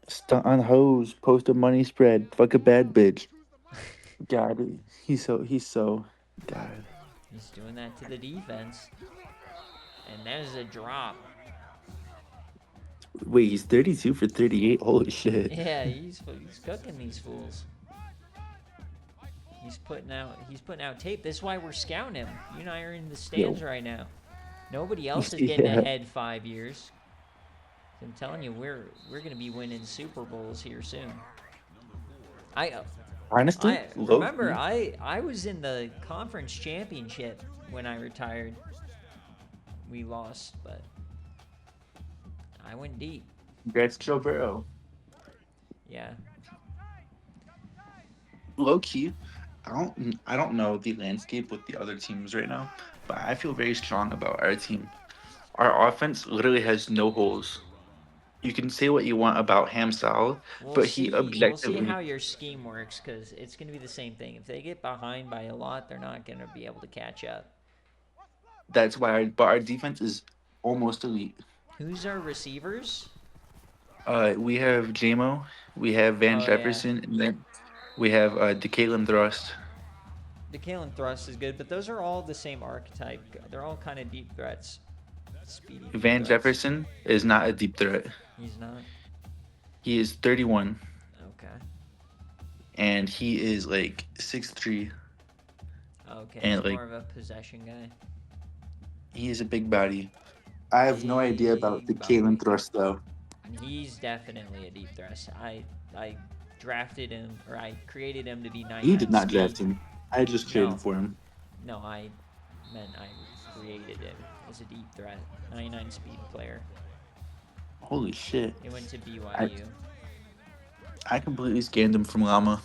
Stunt on hose, post a money spread, fuck a bad bitch. God, he's so God. He's doing that to the defense. And there's a drop. Wait, he's 32 for 38. Holy shit. Yeah, he's cooking these fools. He's putting out tape. This is why we're scouting him. You and I are in the stands right now. Nobody else is getting Yeah. ahead 5 years. I'm telling you, we're gonna be winning Super Bowls here soon. Honestly, Remember, I was in the conference championship when I retired. We lost, but I went deep. Congrats, Joe Burrow. Yeah. Low key, I don't know the landscape with the other teams right now, but I feel very strong about our team. Our offense literally has no holes. You can say what you want about Hamsal, but he We'll objectively. see how your scheme works, because it's going to be the same thing. If they get behind by a lot, they're not going to be able to catch up. That's why our defense is almost elite. Who's our receivers? We have JMO, we have Van Oh, Jefferson, and then we have DeKalen Thrust. DeKalen Thrust is good, but those are all the same archetype. They're all kind of deep threats. Speedy deep Van threats. Jefferson is not a deep threat. He's not? He is 31, Okay. and he is like 6'3". Okay, And, he's like, more of a possession guy. He is a big body. I have no idea about Big DeKalen body. Thrust though. He's definitely a deep threat. I drafted him, or I created him to be You did 99 not speed. draft him. I just No, traded for him. no, I meant I created him as a deep threat, 99 speed player. Holy shit! He went to I BYU. I completely scanned him from Llama.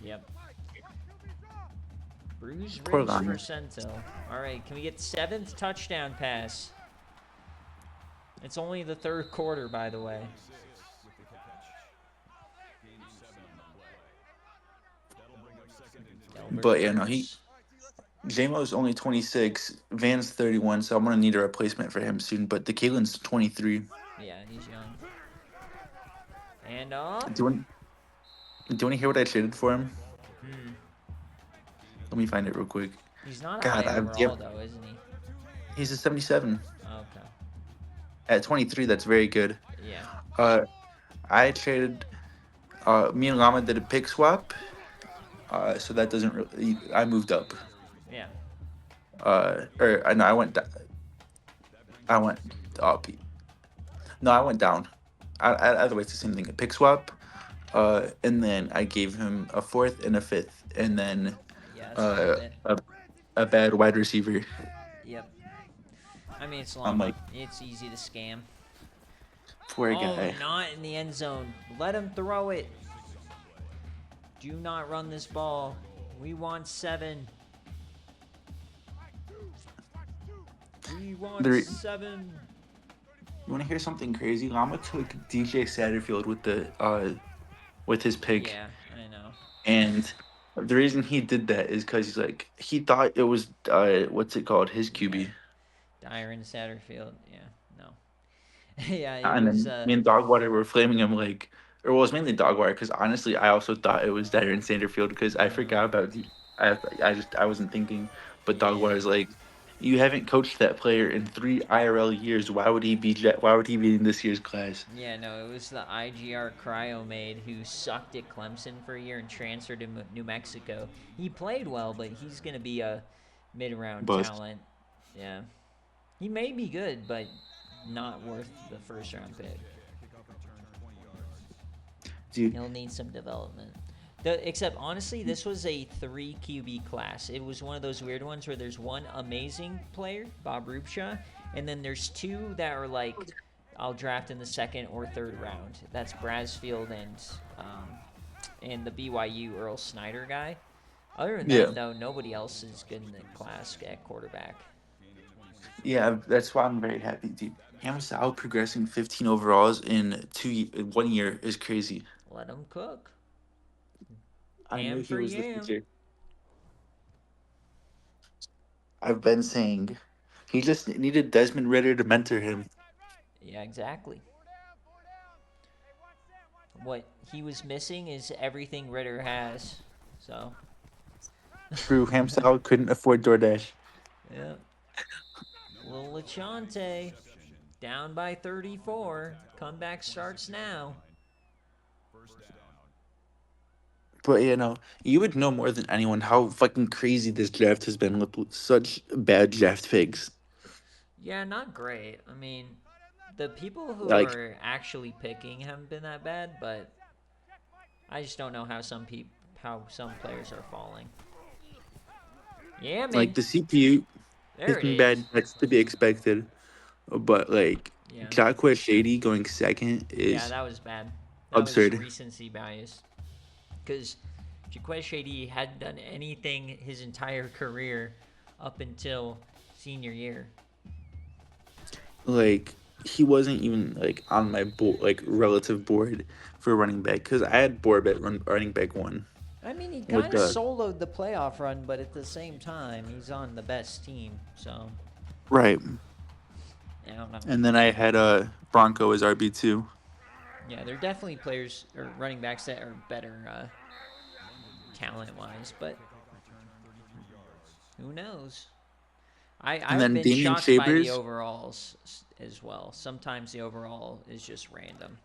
Yep. Bruise Poor Ridge Llama. percentile. All right, can we get 7th touchdown pass? It's only the 3rd quarter, by the way. Delbert But yeah, no, Burks. JMO's only 26, Van's 31, so I'm gonna need a replacement for him soon. But the Kalen's 23. Yeah, he's young. And off. Do you want to hear what I traded for him? Hmm. Let me find it real quick. He's not a God, high I overall, though, isn't he? he's a 77 Okay. at 23. That's very good. Yeah. I traded. Me and Llama did a pick swap. So that doesn't really. I moved up. Yeah. Or I know I went. I went up. No, I went down. Either way, it's the same thing. A pick swap. And then I gave him a 4th and a 5th, and then Yeah, that's uh, worth it. a bad wide receiver. Yep. I mean, it's I'm Llama. like, It's easy to scam. poor Oh, guy. not in the end zone. Let him throw it. Do not run this ball. We want 7. We want There- 7. You want to hear something crazy? Llama took DJ Satterfield with his pick, Yeah, I know. and the reason he did that is because he's like he thought it was what's it called, his QB. Dyron Satterfield. Yeah, no. Yeah, it And was. then me and Dogwater were flaming him like, or well, it was mainly Dogwater because honestly, I also thought it was Darren Sanderfield because I forgot about I wasn't thinking, but Yeah. Dogwater's like, you haven't coached that player in 3 IRL years. Why would he be Why would he be in this year's class? Yeah, no, it was the IGR Cryomade who sucked at Clemson for a year and transferred to New Mexico. He played well, but he's going to be a mid-round Bust. talent. Yeah. He may be good, but not worth the first-round pick. Dude, He'll need some development. Except, honestly, this was a 3 QB class. It was one of those weird ones where there's one amazing player, Bob Rupshaw, and then there's 2 that are like, I'll draft in the 2nd or 3rd round. That's Brasfield and the BYU Earl Snyder guy. Other than yeah, that, though, nobody else is good in the class at quarterback. yeah, that's why I'm very happy, dude. Hamsal progressing 15 overalls in 1 year is crazy. Let him cook. I knew Ham he for was the yam. future. I've been saying he just needed Desmond Ritter to mentor him. Yeah, exactly. What he was missing is everything Ritter has. So. True, Hamsal couldn't afford DoorDash. Yeah. Little Lachante. Down by 34. Comeback starts now. But you would know more than anyone how fucking crazy this draft has been with such bad draft picks. Yeah, not great. I mean, the people who Like, are actually picking haven't been that bad, but I just don't know how some players are falling. Yeah, man. like the CPU There it picking is. bad, that's to be expected. But like, Yeah. Jacquez Shady going second Yeah, is that was bad. That was absurd. recency bias. Because Jaquez Shady hadn't done anything his entire career up until senior year. Like, he wasn't even like on my relative board for running back because I had board at running back 1 I mean, he with kind of the soloed the playoff run, but at the same time, he's on the best team. So, right. I don't know. And then I had Bronco as RB2. Yeah, there are definitely players or running backs that are better talent-wise, but who knows? And I've then been Damian shocked by the Shavers. overalls as well. Sometimes the overall is just random.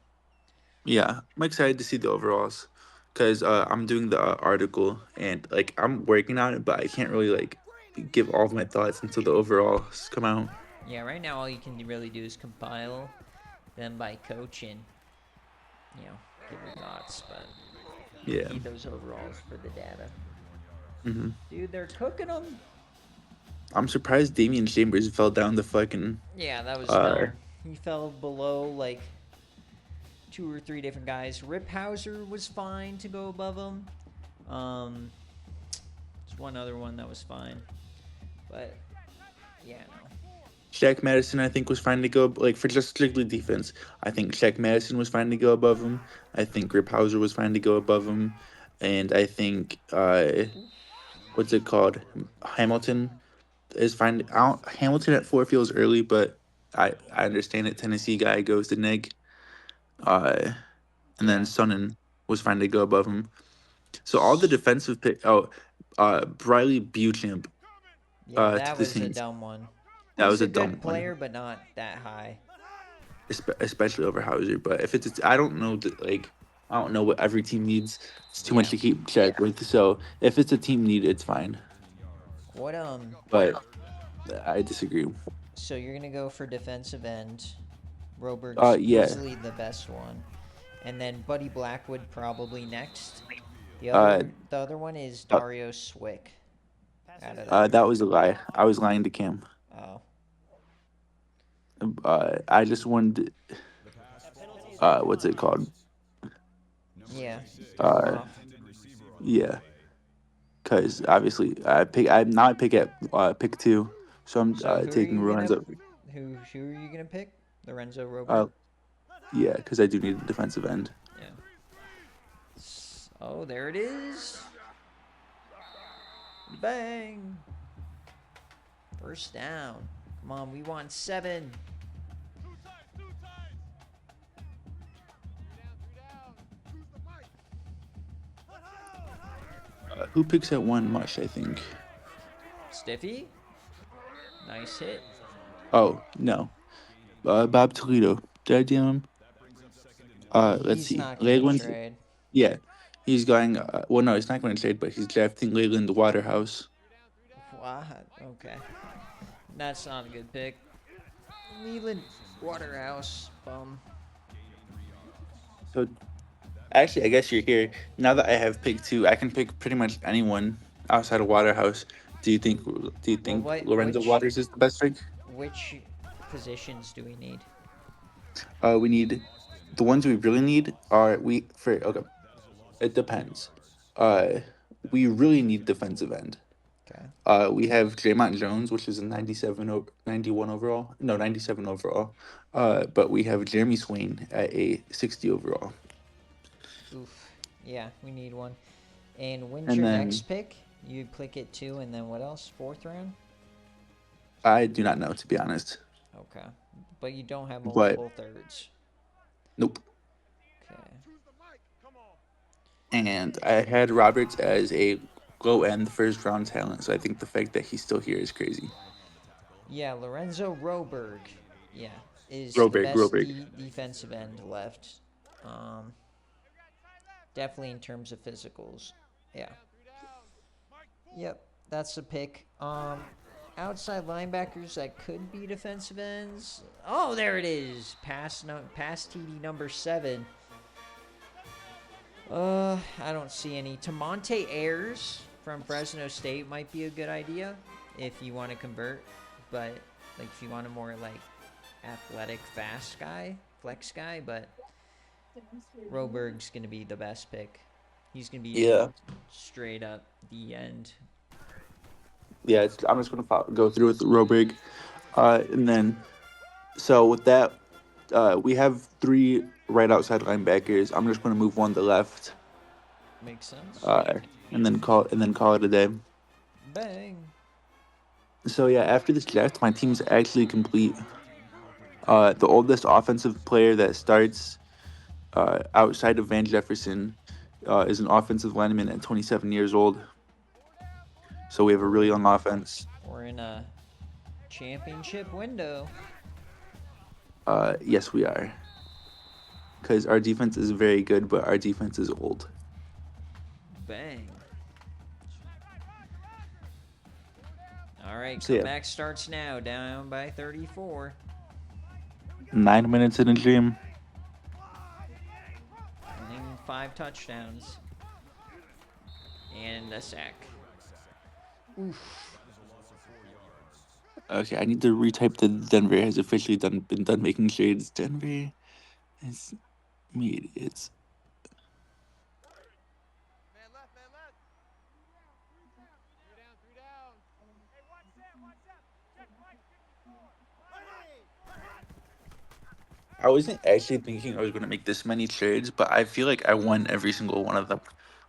Yeah, I'm excited to see the overalls because I'm doing the article and like I'm working on it, but I can't really like give all of my thoughts until the overalls come out. Yeah, right now all you can really do is compile them by coach and, give your thoughts. But Yeah. Need those overalls for the data. Hmm. Dude, they're cooking them. I'm surprised Damian Chambers fell down the fucking. Yeah, that was Uh, dumb. He fell below like 2 or 3 different guys. Riphauser was fine to go above him. There's one other one that was fine, but yeah, no. Shaq Madison, I think, was fine to go like for just strictly defense. I think Shaq Madison was fine to go above him. I think Grip Hauser was fine to go above him, and I think what's it called? Hamilton is fine. Hamilton at 4 feels early, but I understand it. Tennessee guy goes to Nick, uh, and then Yeah, Sonnen was fine to go above him. So all the defensive pick. Oh, Briley Buchamp yeah, to that the was a Saints. dumb one. That He's was a a dumb good one. player, but not that high. Especially over Hauser. But if I don't know that like I don't know what every team needs. It's too much Yeah. to keep track with. So if it's a team need, it's fine. What But I disagree. So you're gonna go for defensive end. Robert's Yeah. easily the best one, and then Buddy Blackwood probably next. The Uh, other one is uh, Dario Swick. Out of that. that was a lie. I was lying to Cam. Oh, I just wanted. What's it called? yeah. Go Uh, off. yeah. Because obviously I pick at pick 2, so I'm So who are taking you gonna runs up. who are you gonna pick? Lorenzo Uh, Roberg. yeah, because I do need a defensive end. Yeah. Oh, there it is. Bang. First down. Come on, we want 7. Who picks at 1 much? I think. Stiffy. Nice hit. Oh no, Bob Toledo. Did I DM him? Let's He's see. not gonna Leyland's. trade. Yeah, he's going. Well, no, he's not going to trade, but he's drafting Leyland Waterhouse. What? Okay. That's not a good pick. Leland Waterhouse. Bum. So actually, I guess you're here now that I have pick 2. I can pick pretty much anyone outside of Waterhouse. Do you think? Do you Well, think Lorenzo Waters is the best pick? which positions do we need? We need the ones we really need are we for okay. It depends. Uh, we really need defensive end. Okay. We have Draymond Jones, which is a 91 overall. No, 97 overall. But we have Jeremy Swain at a 60 overall. Oof. Yeah, we need one. And when's And your then next pick? You click it 2, and then what else? 4th round? I do not know, to be honest. Okay. But you don't have But multiple thirds. nope. Okay. And I had Roberts as a low end first round talent, so I think the fact that he's still here is crazy. Yeah, Lorenzo Roberg. Yeah, is the Roberg, best Roberg. defensive end left. Um, Definitely in terms of physicals. Yeah. Yep, that's a pick. Outside linebackers that could be defensive ends. Oh, there it is. Pass TD number 7. I don't see any. Tamonte Ayers from Fresno State might be a good idea if you want to convert, but like if you want a more like athletic, fast guy, flex guy, but Roberg's gonna be the best pick. He's gonna be Yeah. straight up the end. Yeah, I'm just going to go through with Roberg. And then, so with that, we have 3 right outside linebackers. I'm just going to move one to left. Makes sense. And then call it a day. Bang. So yeah, after this draft, my team's actually complete. The oldest offensive player that starts outside of Van Jefferson is an offensive lineman at 27 years old. So we have a really young offense. We're in a championship window. Yes, we are. Because our defense is very good, but our defense is old. Bang. All right, So, yeah. comeback starts now. Down by 34. 9 minutes in a dream. Winning 5 touchdowns. And a sack. Oof. Okay, I need to retype the Denver has officially been done making trades. Denver has made its. I wasn't actually thinking I was going to make this many trades, but I feel like I won every single one of them.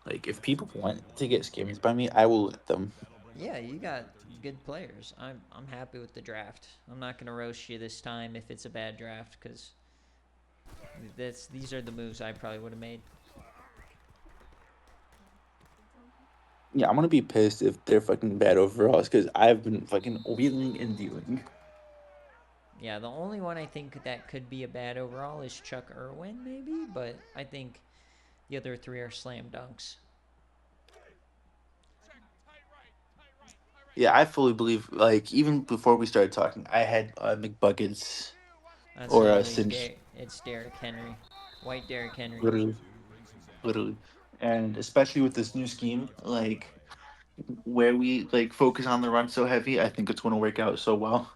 Like, if people want to get scammed by me, I will let them. Yeah, you got good players. I'm happy with the draft. I'm not gonna roast you this time if it's a bad draft because these are the moves I probably would have made. Yeah, I'm going to be pissed if they're fucking bad overalls because I've been fucking wheeling and dealing. Yeah, the only one I think that could be a bad overall is Chuck Irwin, maybe, but I think the other three are slam dunks. Yeah, I fully believe, like, even before we started talking, I had McBuckets That's or literally Cinch, it's Derrick Henry, White Derrick Henry. literally. Literally. And especially with this new scheme, like, where we, like, focus on the run so heavy, I think it's going to work out so well.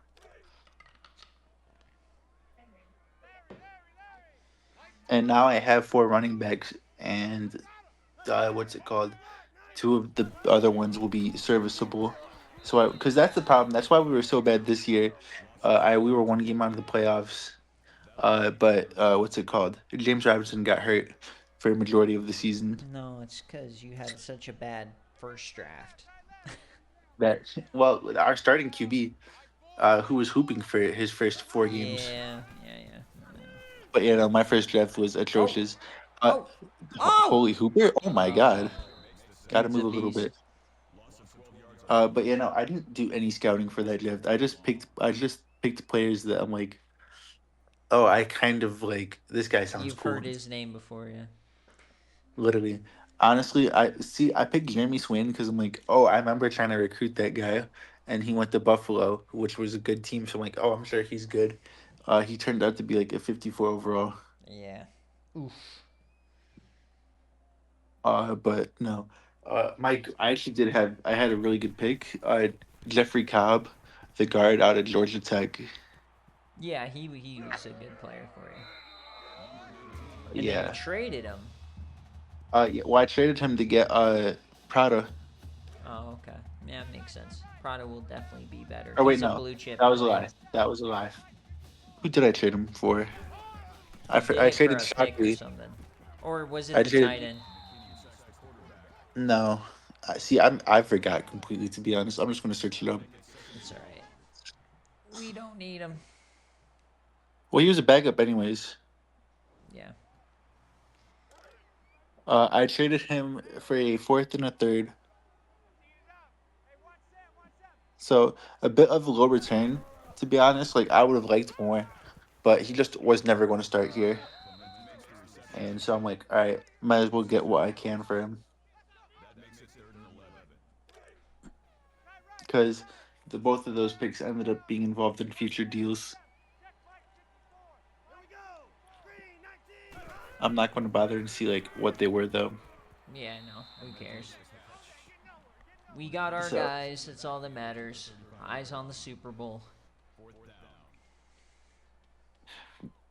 And now I have four running backs, and what's it called? Two of the other ones will be serviceable. So, because that's the problem. That's why we were so bad this year. We were one game out of the playoffs. But what's it called? James Robinson got hurt for a majority of the season. No, it's because you had such a bad first draft. That well, our starting QB, who was hooping for his first four games. Yeah. But my first draft was Oh, atrocious. Uh, oh, oh! Holy Hooper! Oh my Oh, God, got to dude's a move a little beast. bit. But I didn't do any scouting for that draft. I just picked players that I'm like, oh, I kind of like this guy sounds You've cool. heard his name before, yeah. Literally, honestly, I picked Jeremy Swin because I'm like, oh, I remember trying to recruit that guy, and he went to Buffalo, which was a good team. So I'm like, oh, I'm sure he's good. He turned out to be like a 54 overall. Yeah. Oof. But no, Mike, I had a really good pick. Jeffrey Cobb, the guard out of Georgia Tech. Yeah, he was a good player for you. And then you Yeah. traded him. Yeah. Well, I traded him to get Prada. Oh, okay. Yeah, makes sense. Prado will definitely be better. Oh wait, He's a no, blue chip that was a player. lie. That was a lie. Who did I trade him for? You did I it for traded a pick or Shockley. something. Or was it I the tight traded end? no. I forgot completely to be honest. I'm just gonna search it up. It's alright. We don't need him. Well, he was a backup anyways. Yeah. I traded him for a fourth and a third, so a bit of a low return. To be honest, like I would have liked more, but he just was never going to start here, and so I'm like, all right, might as well get what I can for him because the both of those picks ended up being involved in future deals. I'm not going to bother and see like what they were though. Yeah, no. Who cares? We got our So guys. That's all that matters. Eyes on the Super Bowl.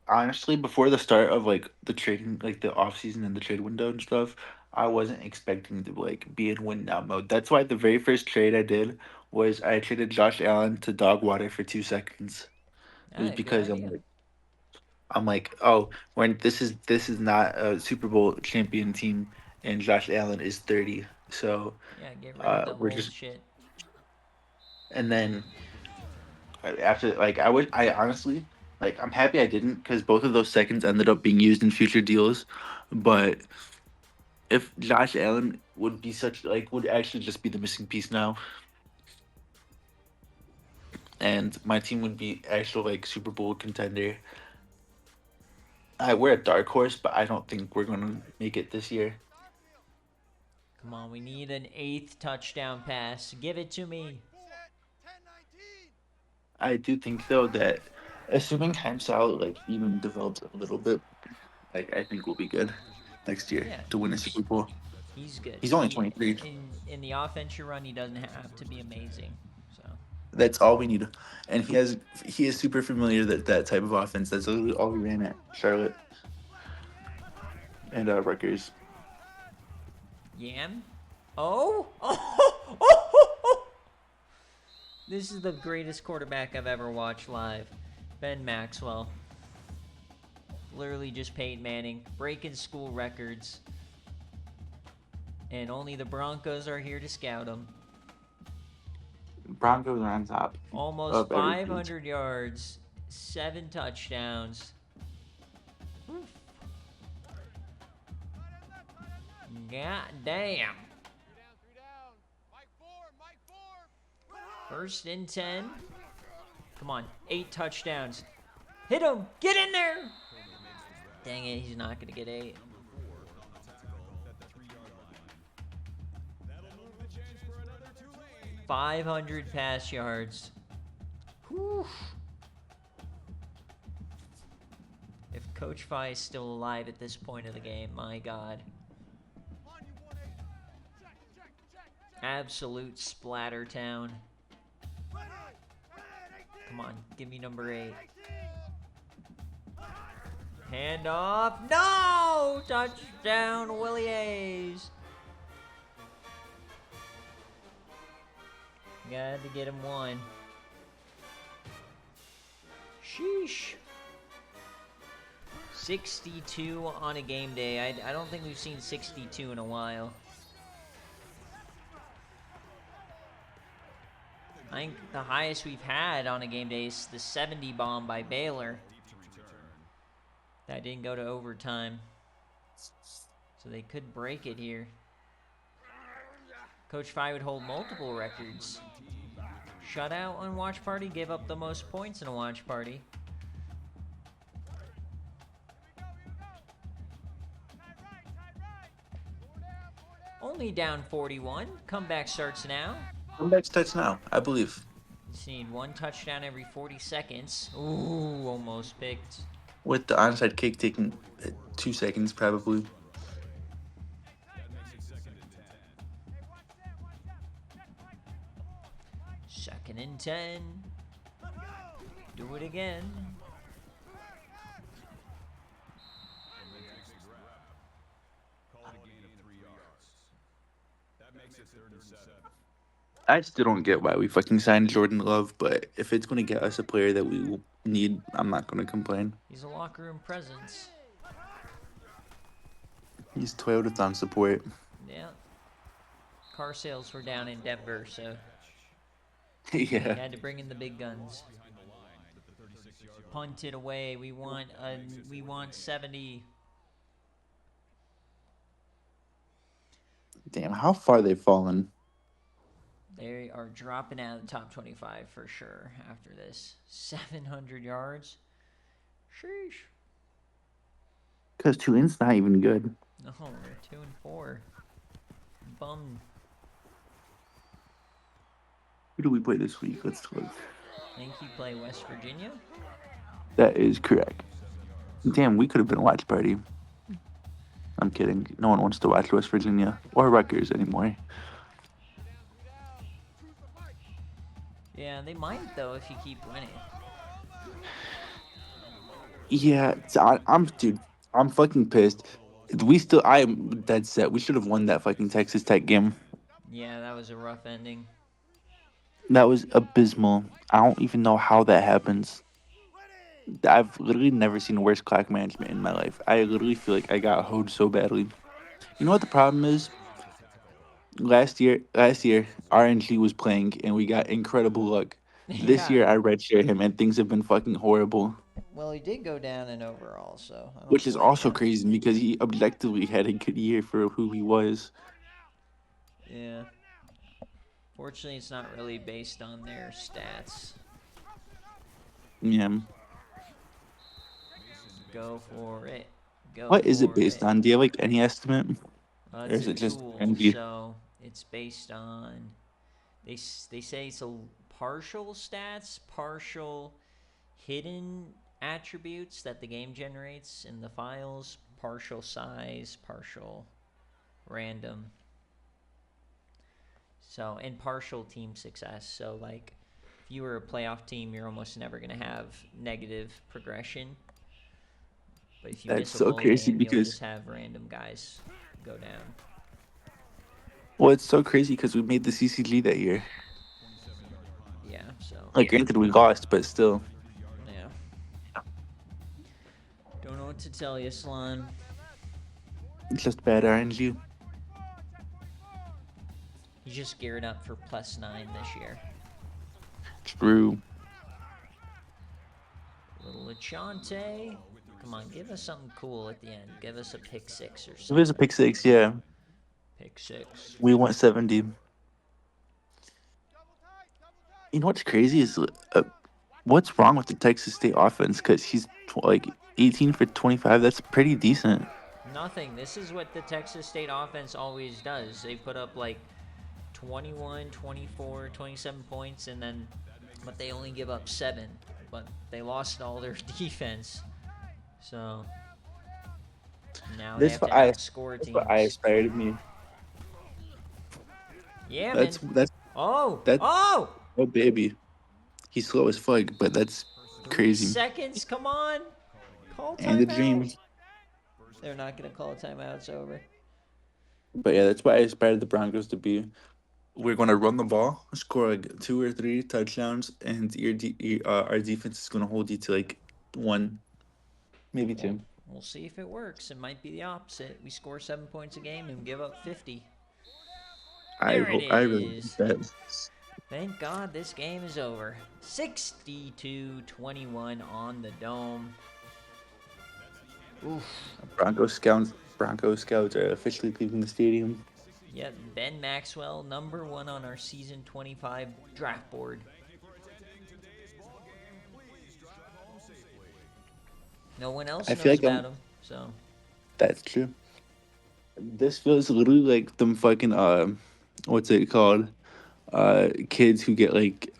honestly, before the start of like the trading, like the off season and the trade window and stuff, I wasn't expecting to like be in win now mode. That's why the very first trade I did was I traded Josh Allen to Dogwater for 2 seconds. It was Ah, good because idea. I'm like, oh, when this is not a Super Bowl champion team, and Josh Allen is 30. So Yeah, get rid of the we're old just shit. and then after like I honestly like I'm happy I didn't because both of those seconds ended up being used in future deals, but if Josh Allen would be such like would actually just be the missing piece now, and my team would be actual like Super Bowl contender. We're a dark horse, but I don't think we're gonna make it this year. Come on, we need an eighth touchdown pass. Give it to me. I do think though that assuming Heimsal like even develops a little bit, like I think we'll be good next year Yeah, to win a Super Bowl. He's good. He's only 23. In the offense you run, he doesn't have to be amazing. So That's all we need. And he is super familiar that type of offense. That's literally all we ran at Charlotte and Rutgers. Yam. Oh. Oh. This is the greatest quarterback I've ever watched live. Ben Maxwell. Literally just Peyton Manning. Breaking school records. And only the Broncos are here to scout him. Broncos are on top. Almost 500 yards. 7 touchdowns. Oof. God damn. 1st and 10. Come on. 8 touchdowns. Hit him. Get in there. Dang it. He's not going to get 8. 500 pass yards. Whew. If Coach Fi is still alive at this point of the game, my God. Absolute splatter town. Come on, give me number 8. Hand off. No! Touchdown, Willie A's. Got to get him 1. Sheesh. 62 on a game day. I don't think we've seen 62 in a while. I think the highest we've had on a game day is the 70 bomb by Baylor. That didn't go to overtime. So they could break it here. Coach Fi would hold multiple records. Shutout on Watch Party, gave up the most points in a Watch Party. Only down 41. Comeback starts now. Comeback starts now, I believe. Just need 1 touchdown every 40 seconds. Ooh, almost picked. With the onside kick taking 2 seconds, probably. Second and 10. Do it again. I still don't get why we fucking signed Jordan Love, but if it's going to get us a player that we need, I'm not going to complain. He's a locker room presence. He's Toyotathon support. Yeah. Car sales were down in Denver, so Yeah. they had to bring in the big guns. Punt it away. We want 70. Damn, how far they've fallen. They are dropping out of the top 25 for sure after this. 700 yards. Sheesh. Because Tulane's not even good. No, they're 2 and 4. Bummed. Who do we play this week? Let's look. I think you play West Virginia. That is correct. Damn, we could have been a watch party. I'm kidding. No one wants to watch West Virginia or Rutgers anymore. Yeah, they might though if you keep winning. Yeah, I'm fucking pissed. I'm dead set. We should have won that fucking Texas Tech game. Yeah, that was a rough ending. That was abysmal. I don't even know how that happens. I've literally never seen worse clock management in my life. I literally feel like I got hoed so badly. You know what the problem is? Last year, RNG was playing and we got incredible luck. This year, I redshirt him and things have been fucking horrible. Well, he did go down in overall, so I don't Which is blame also ya. crazy because he objectively had a good year for who he was. Yeah. Fortunately, it's not really based on their stats. Yeah. Go for it. Go What is it for based on? Do you have like any estimate? Or It's is a it just tool, NG? so it's based on. They say it's a partial stats, partial hidden attributes that the game generates in the files, partial size, partial random. So, and partial team success. So, like, if you were a playoff team, you're almost never going to have negative progression. But if you That's miss a so bowl crazy game, you'll because just have random guys go down. well, it's so crazy because we made the CCG that year. Yeah, so, Like, granted, we lost, but still, yeah. Don't know what to tell you, Slime. it's just bad RNG. He's just geared up for +9 this year. True. Little Lachante. Come on, give us something cool at the end. Give us a pick 6 or If it was a something. pick six, yeah, Pick 6. we went 70. You know what's crazy is what's wrong with the Texas State offense? Because he's like 18 for 25. That's pretty decent. Nothing. This is what the Texas State offense always does. They put up like 21, 24, 27 points, and then, but they only give up 7. But they lost all their defense. So now they This have what to I outscore that's what I teams. aspire to be. Yeah, man. That's Oh! that. Oh! Oh baby, he's slow as fuck, but that's 3 crazy. seconds. Come on. Call And the timeout. dream. They're not going to call a timeout. It's over. But yeah, that's what I aspire the Broncos to be. We're going to run the ball, score like 2 or 3 touchdowns, and our defense is going to hold you to like 1, maybe Well, 2. we'll see if it works. It might be the opposite. We score 7 points a game and give up 50. There it I really hope is. that. Thank God this game is over. 62-21 on the Dome. Oof. Broncos scouts are officially leaving the stadium. Yep, Ben Maxwell, number 1 on our season 25 draft board. No one else I feel knows like about him, so. that's true. This feels literally like them fucking what's it called? Kids who get like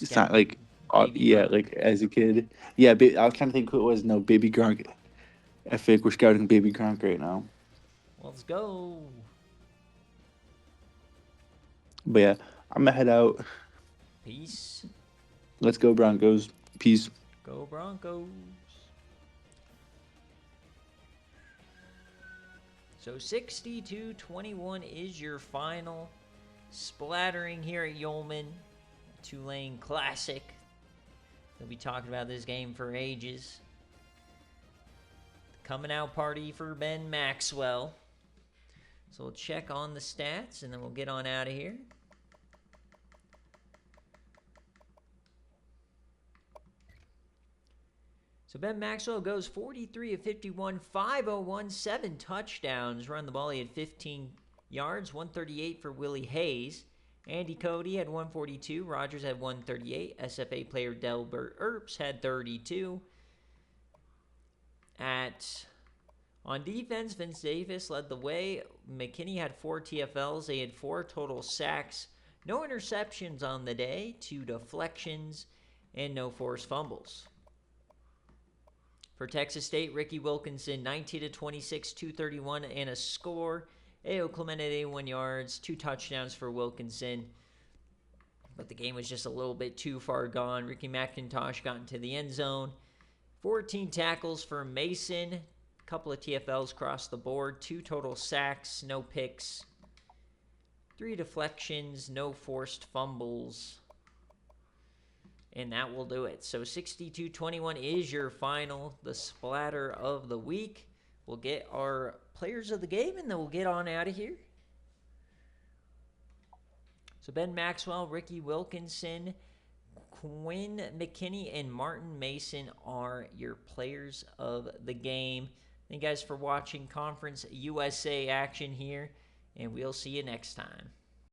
it's not Scouted like baby yeah, Gronk. like as a kid. Yeah, I was trying to think who it was. No, Baby Gronk. I think we're scouting Baby Gronk right now. Let's go. But yeah, I'm gonna head out. Peace. Let's go Broncos. Peace. Go Broncos. So 62-21 is your final. Splattering here at Yeoman. Tulane Classic. They'll be talking about this game for ages. Coming out party for Ben Maxwell. So we'll check on the stats and then we'll get on out of here. So Ben Maxwell goes 43 of 51, 501, 7 touchdowns. Run the ball, he had 15 yards, 138 for Willie Hayes. Andy Cody had 142, Rogers had 138, SFA player Delbert Earps had 32. On defense, Vince Davis led the way. McKinney had 4 TFLs. They had 4 total sacks. No interceptions on the day, 2 deflections, and no forced fumbles. For Texas State, Ricky Wilkinson, 19-26, 231, and a score. A.O. Clement at 81 yards, 2 touchdowns for Wilkinson. But the game was just a little bit too far gone. Ricky McIntosh got into the end zone. 14 tackles for Mason. A couple of TFLs across the board. 2 total sacks, no picks. 3 deflections, no forced fumbles. And that will do it. So 62-21 is your final, the splatter of the week. We'll get our players of the game, and then we'll get on out of here. So Ben Maxwell, Ricky Wilkinson, Quinn McKinney, and Martin Mason are your players of the game. Thank you guys for watching Conference USA action here, and we'll see you next time.